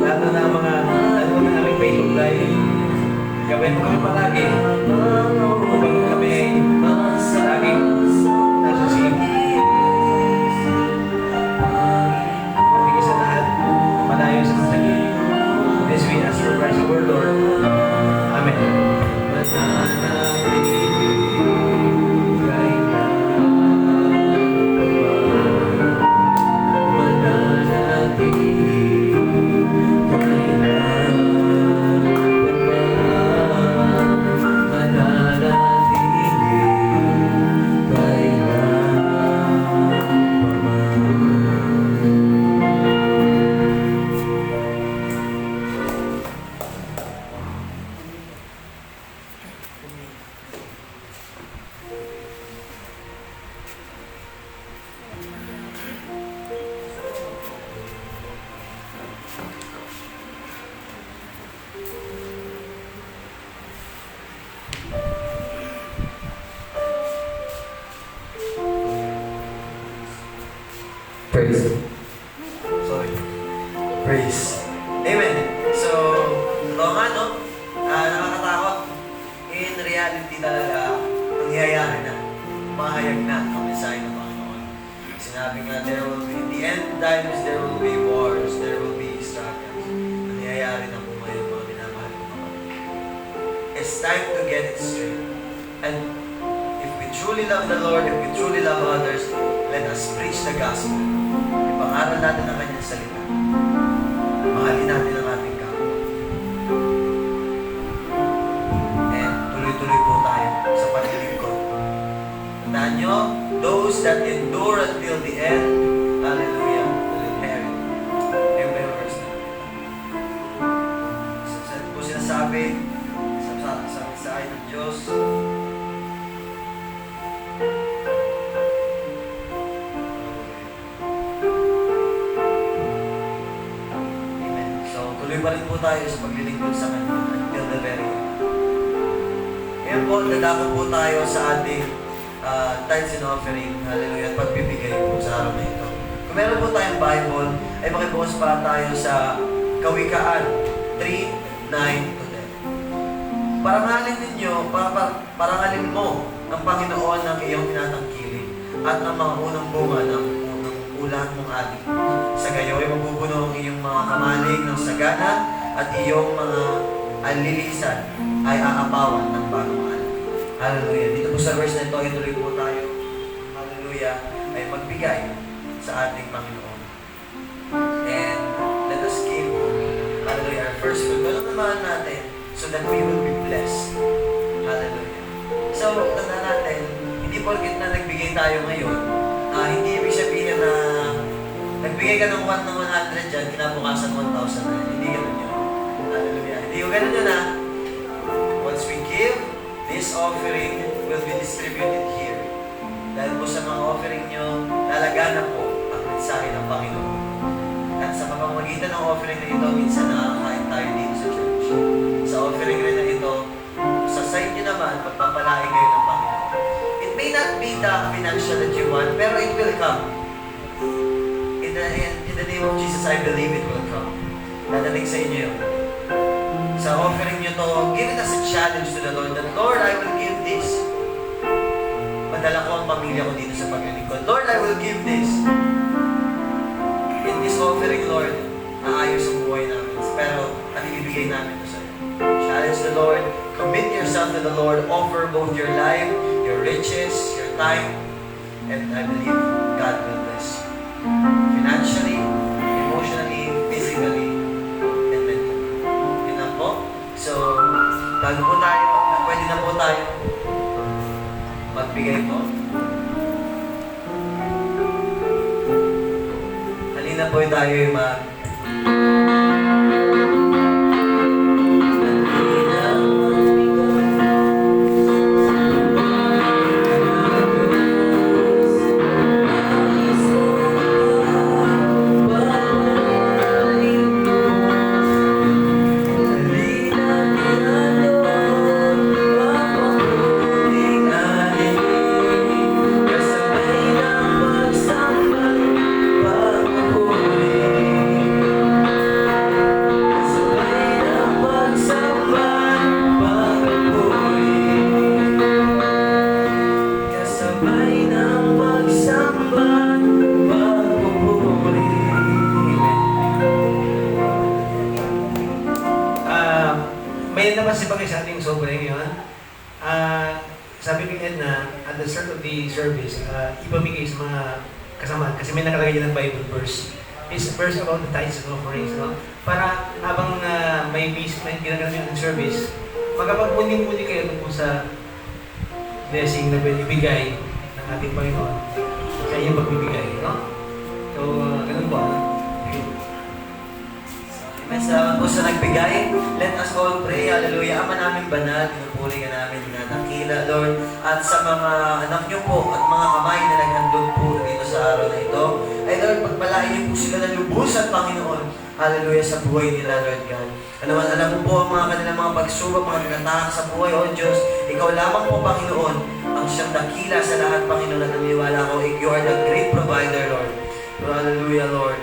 lalo na ang mga lalo na aming faithful life. Gawin mo kami palagi upang kami ay laging nasa singing. Pagiging sa lahat, malayo sa masakit. This we ask for Christ our Lord. Amen. Praise. Sorry. Praise. Amen. So, ito nga, no? Nakakatakot. In reality talaga, nangyayari na. Mahayag na ang mensahe ng Panginoon. Sinabi nga, there will be, in the end times, there will be wars, there will be struggles. Nangyayari na po ngayon, mga minamahal ko naman. It's time to get it straight. And if we truly love the Lord, if we truly love others, let us preach the gospel. Ipangaral natin ang kanyang salita. Mahalin natin ang ating kapwa. And tuloy-tuloy po tayo sa paglilingkod. Tandaan nyo, those that endure until the end, hallelujah, will inherit. Every verse na. Saan po sinasabi sa mensahe ng Diyos, tuloy pa rin po tayo sa paglilingkod sa Kanya until the very end. Ngayon po, dadako po tayo sa ating tithes and offering, hallelujah, at pagbibigay po sa araw na ito. Kung meron po tayong Bible, ay makibukas pa tayo sa Kawikaan 3:9-10. Parangalin ninyo, parangalin mo ang Panginoon ng iyong tinatangkilik at ang mga unang bunga ng ulat mong adik. Sa kayo ay mabubuno ang iyong mga kamalig ng sagana at iyong mga alilisan ay aapawan ng bagong alak. Hallelujah. Dito po sa verse na ito, ituloy po tayo. Hallelujah. Ay magbigay sa ating Panginoon. And let us give, hallelujah, our first fruit. Alam naman natin so that we will be blessed. Hallelujah. So, tanda natin, hindi porket na nagbigay tayo ngayon, hindi ibig sabihin na nagbigay ka ng 100 dyan, kinabukasan 1,000 na. Hindi ganun yun. Hallelujah. Hindi yung ganun yun Once we give, this offering will be distributed here. Dahil po sa mga offering nyo, lalagana po ang mensahe ng Panginoon. At sa pamamagitan ng offering na ito, minsan nakakain tayo dito sa church. Sa offering rin na ito, sa side nyo naman, pagpapalain kayo ng Panginoon. It may not be the financial that you want, pero it will come. In the name of Jesus, I believe it will come. Dadaling sa inyo yun. Sa offering nyo to, give it as a challenge to the Lord that, Lord, I will give this. Padala ko ang pamilya ko dito sa paglilingkod. Lord, I will give this. In this offering, Lord, aayos ang buhay namin. Pero, ibibigay namin ito sa iyo. Challenge the Lord. Commit yourself to the Lord. Offer both your life, your riches, your time, and I believe God will bless you. Financially, emotionally, physically, and mentally. Yun lang po. So, bago po tayo, pwede na po tayo magbigay po. Halina po tayo mag... May naman si Bagay sa ating sobre ngayon. Sabi ni Edna, at the start of the service, ipamigay sa mga kasama kasi may nakalagay dyan ng Bible verse. It's a verse about the tithes and offerings, no? Para habang may ginagawa ng service, magkapagpunin-punin kayo tungkol sa blessing na ibigay ng ating Panginoon sa iyong pagbibigay, no? So, ganun po, Amen. Salamat po sa nagbigay. Let us all pray. Hallelujah. Ama namin banal, pinupuri ka namin, dinadakila, Lord. At sa mga anak niyo po at mga kamay na naghandog po dito sa araw na ito, ay Lord, pagpalain niyo po sila ng lubusan, Panginoon. Hallelujah, sa buhay nila, Lord God. Alam mo po ang mga kanilang mga pagsubok, mga tinatahak sa buhay, O Diyos. Ikaw lamang po, Panginoon, ang siyang dakila sa lahat, Panginoon, at naniwala ko. You are the great provider, Lord. Hallelujah, Lord.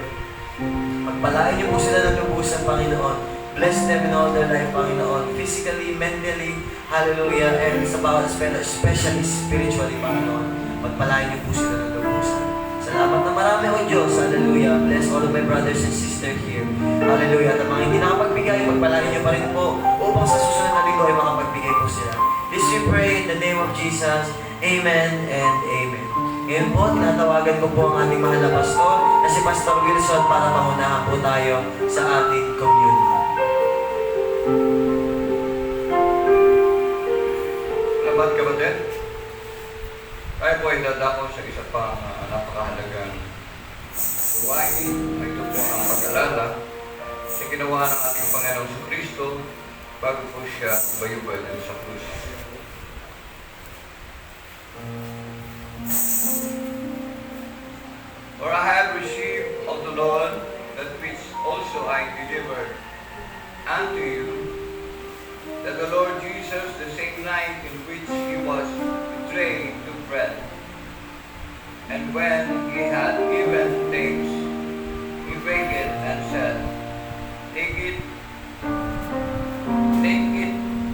Pagpalain niyo po sila ng lubusan, Panginoon. Bless them in all their life, Panginoon. Physically, mentally, hallelujah, and sa bawat especially spiritually, Panginoon. Pagpalain niyo po sila ng lubusan. Salamat na marami, O Diyos. Hallelujah. Bless all of my brothers and sisters here. Hallelujah. At ang mga hindi nakapagbigay, pagpalain niyo pa rin po upang sa susunod na linggo ay makapagbigay po sila. This we pray in the name of Jesus. Amen and amen. Ngayon po, tinatawagan ko po ang ating mahal na pastor na si Pastor Wilson para pangunahan po tayo sa ating communion. Salamat kapatid. Tayo po ay dadako sa isa pang napakahalagang gawain. Ito po ang pag-alala sa ginawa ng ating Panginoon sa Kristo bago po siya bayubay sa krus. For I have received of the Lord that which also I delivered unto you, that the Lord Jesus, the same night in which he was betrayed, took bread. And when he had given thanks, he brake it and said, Take it,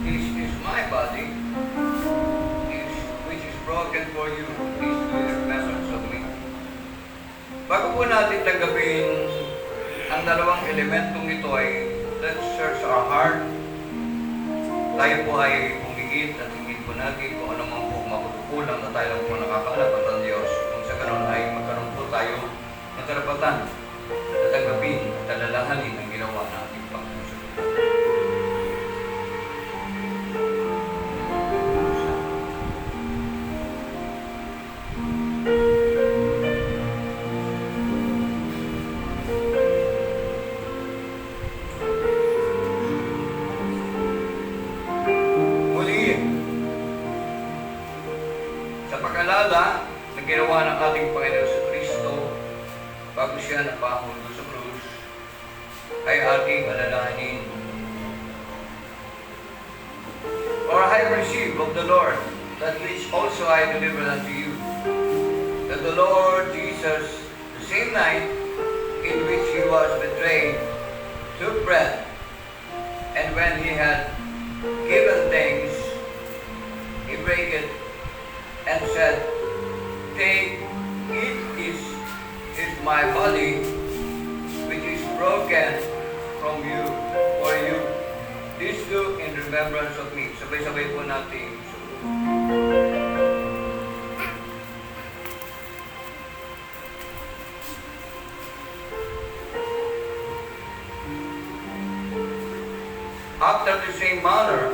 this is my body, which is broken for you. Please do the remembrance of me. Bago po natin tanggapin ang dalawang elementong ito ay let's search our heart. Tayo po ay pumigit at hindi po natin kung ano man po makukulang na tayo lang po nakakaalap at ang Diyos. Kung sa ganun ay magkaroon po tayo ng karapatan na tanggapin at alalahanin ang ginawa ng ating Panginoon. Muli, sa pag-alala na ginawa ng ating Panginoon sa Kristo bago siya napahundo sa krus, ay ating alalahanin. For I have received of the Lord that which also I delivered unto you, that the Lord Jesus, the same night in which he was betrayed, took bread, and when he had given thanks, he brake it, and said, Take, eat, this is my body, which is broken from you, for you. This do in remembrance of me. Sabay-sabay po natin. After the same manner,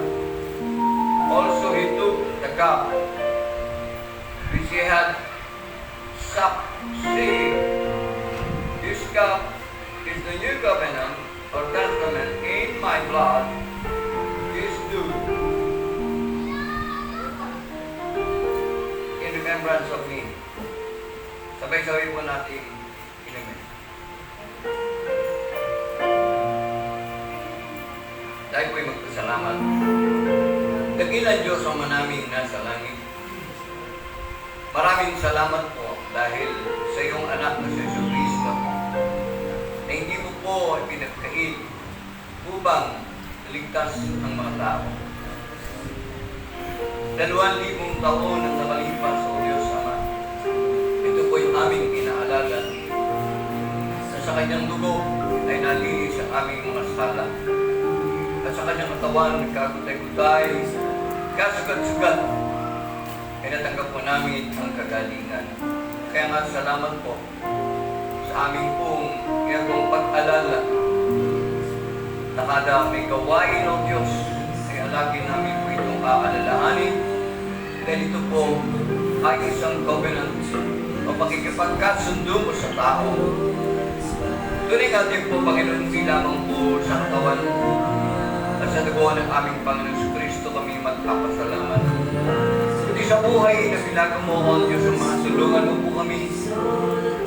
also he took the cup, which he had supped, saying, This cup is the new covenant, or testament, in my blood. This do in remembrance of me. Sabay-sabay po natin inumin. Tayo po'y magpasalamat. Dakilan Diyos ang manaming nasa langit. Maraming salamat po dahil sa iyong anak na si Jesucristo na hindi mo po pinagkait upang ligtas ang mga tao. 2,000 taon ang nakalipas o Diyos Ama. Ito po'y aming inaalala na sa kanyang dugo ay nalinis ang aming mga sala. At sa kanyang katawan, nagkagutay-gutay, kasugat-sugat, ay natanggap po namin ang kagalingan. Kaya nga, salamat po sa aming pong ginagawang pag-alala na kada may gawain ng Diyos, ay alagin namin po itong aalalahanin dahil ito po ay isang covenant o pakikipagkasundo mo sa tao. Tuloy natin po, Panginoon, hindi lamang po sa katawan at sa dugo ng aming Panginoon sa Kristo kami magpapasalamat. Kundi sa buhay na pinagawa ang Diyos ang mga tulungan mo po kami.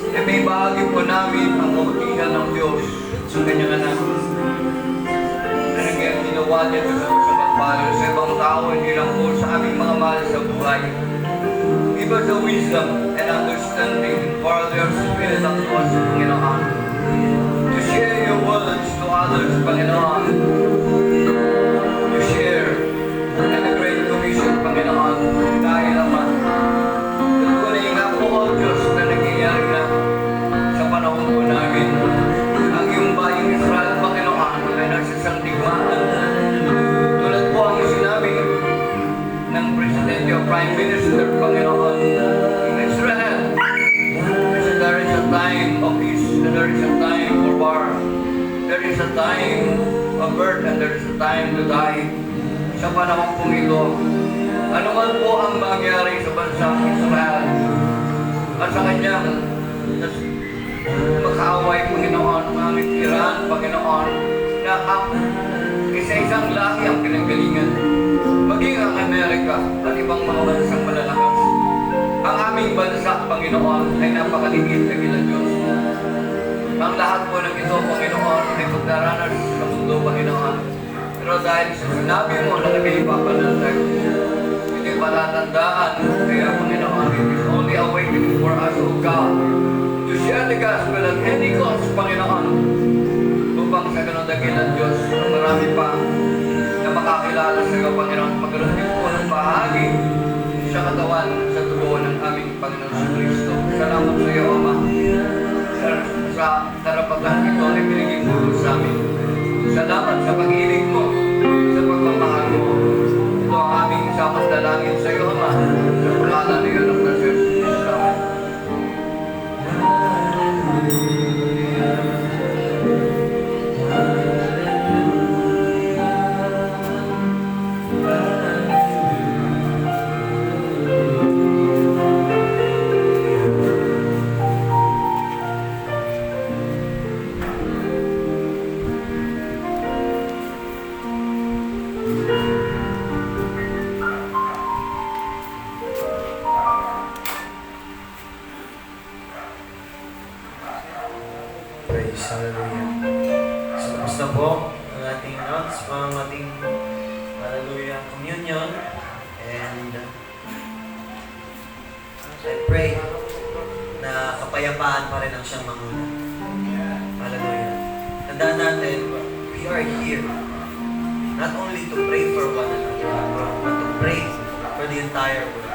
E may bahagi po namin ang kabutihan ng Diyos sa kanyang anak. Na nangyayang ginawa niya sa pagpapalo sa ibang tao, hindi lang po sa aming mga mahal sa buhay. Give us the wisdom and understanding for others to build up to us, Panginoon. To share your words to others, Panginoon. To share and the Great Commission, Panginoon. Dahil naman, tunay nga po ang Diyos na nangyayari na sa panahon po namin. Ang iyong bayang Israel, Panginoon, ay nagsasandigmaan. Tulad po ang sinabi ng Presidente o Prime Minister, Panginoon, in Israel. There is a time of peace, and there is a time for war. There is a time of birth, and there is a time to die. Sa panahon pong ito, ano man po ang mangyari sa bansang Israel at sa kanyang makaaway, Panginoon, ang aming Iran, Panginoon, na isa-isang lahi ang pinanggalingan, maging ang Amerika at ibang mga bansang malalakas. Ang aming bansa, Panginoon, ay napakaligid na gila Diyos. Ang lahat po ng ito, Panginoon, ay pagdaranas sa mundo, Panginoon. Pero dahil sa sinabi mo na nag-ipapanatag, hindi palatandaan, kaya Panginoon, it is only awakening for us, O God, to share the gospel at any cost, Panginoon, upang sa ganun dakilan Diyos, na marami pa na makakilala sa iyo, Panginoon, magkaroon din po ng bahagi sa katawan sa dugo ng aming Panginoon sa Kristo. Salamat sa iyo, Ama. Sa karapatan ito ay Salamat sa pag-ibig mo, sa pagmamahal mo. Ito ang aming samang dalangin sa iyo, Ama. Sa pangalan ni Anak na Jesus. Amen. Praise, hallelujah. So, tapos na po ang ating notes, ang ating hallelujah communion. And I pray na kapayapaan pa rin ang siyang manguna. Hallelujah. Tandaan natin, we are here not only to pray for one another, but to pray for the entire world.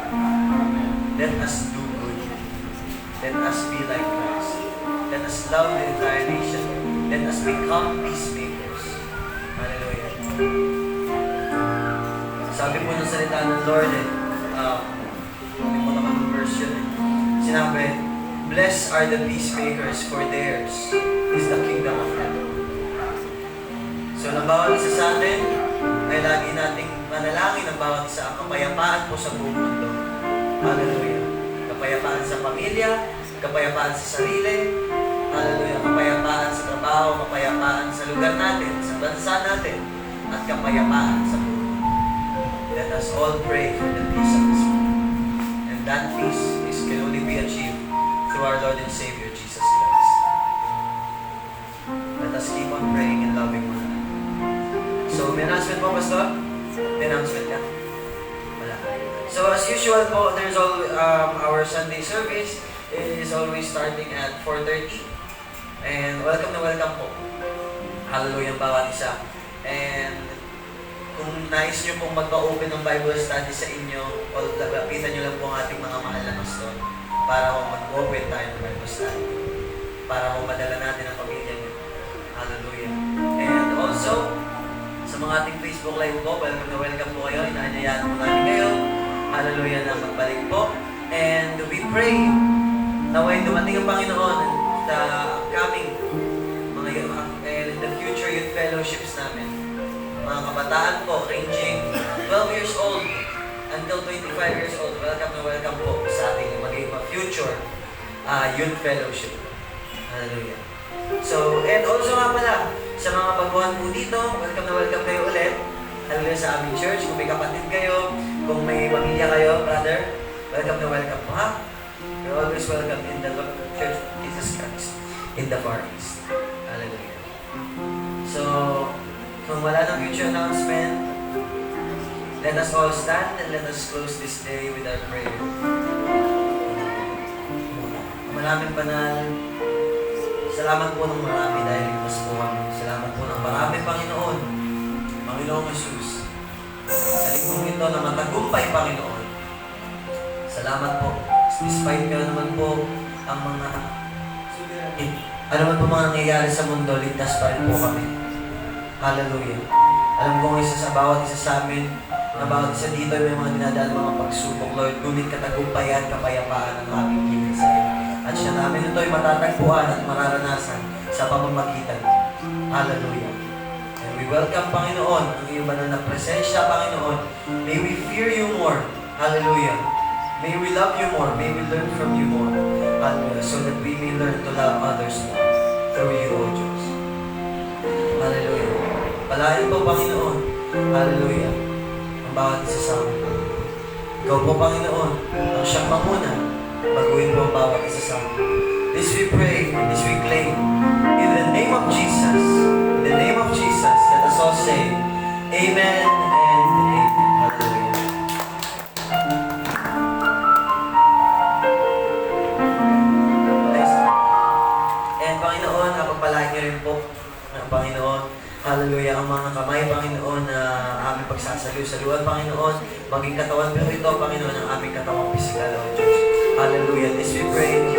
Let us do good. Let us be like Christ. Let us love the entire nation. Let us become peacemakers. Hallelujah. Sabi po ng salita ng Lord, hindi mo naman ang verse yun. Sinabi, blessed are the peacemakers, for theirs is the kingdom of heaven. So, ng bawat isa sa atin, ay lagi nating manalangin ng bawat isa ang kapayapaan po sa buong mundo. Hallelujah. Kapayapaan sa pamilya, kapayapaan sa sarili, hallelujah, kapayapaan sa trabaho, kapayapaan sa lugar natin, sa bansa natin, at kapayapaan sa mundo. Let us all pray for the peace of this world. And that peace can only be achieved through our Lord and Savior, Jesus Christ. Let us keep on praying and loving one another. So, may announcement po, Pastor? May announcement ka? Wala. So, as usual po, there's our Sunday service is always starting at 4:30. And welcome na welcome po. Hallelujah, bawat isa. And kung nais nyo pong magpa-open ng Bible study sa inyo, o lapitan nyo lang po ang ating mga mahal na pastor para mag-open tayo ng Bible study. Para madala natin ang pamilya nyo. Hallelujah. And also, sa mga ating Facebook Live po, welcome na welcome po kayo. Inaanyayaan po namin kayo. Hallelujah na magbalik po. And we pray na when dumating ang Panginoon, the upcoming mga and in the future youth fellowships namin, mga kabataan po ranging 12 years old until 25 years old, welcome na welcome po sa ating maging future youth fellowship. Hallelujah. So, and also nga pala, sa mga baguhan po dito, welcome na welcome kayo ulit. Hallelujah sa aming church. Kung may kapatid kayo, kung may pamilya kayo, brother, welcome na welcome po, ha? You're always welcome in the Church of Jesus Christ in the Far East. Hallelujah. So, kung wala ng future announcement, let us all stand and let us close this day with our prayer. Maraming banal. Salamat po ng marami dahil ligtas po kami. Salamat po ng marami, Panginoon. Panginoong Jesus. Sa linggong ito na matagumpay, Panginoon. Salamat po. Despite ka naman po ang mga ano man po mga nangyayari sa mundo, ligtas pa rin po kami. Hallelujah. Alam ko isa sa bawat isa sa amin, na bawat isa dito may mga dinadaan mga pagsubok, Lord. Ngunit katagumpayan, kapayapaan ang aming giving sa iyo. At siya namin ito ay matatagpuan at mararanasan sa pamamagitan. Hallelujah. And we welcome, Panginoon, ang iyong banal na presensya, Panginoon. May we fear you more. Hallelujah. May we love you more. May we learn from you more. Hallelujah. So that we may learn to love others more through you, O Diyos. Hallelujah. Palain po, Panginoon. Hallelujah. Ang bawat isa sa amin. Ikaw po, Panginoon, ang siyang mamuna. Baguhin po ang bawat isa sa amin. This we pray, this we claim. In the name of Jesus. In the name of Jesus. Let us all say, Amen and Amen. Hallelujah. Pagpalain niyo rin po ng Panginoon. Hallelujah. Ang mga kamay, Panginoon, na aming pagsasaliw-saluan, Panginoon. Maging katawan pero ito, Panginoon, ang aming katawang pisikal, O Diyos. Hallelujah. This we pray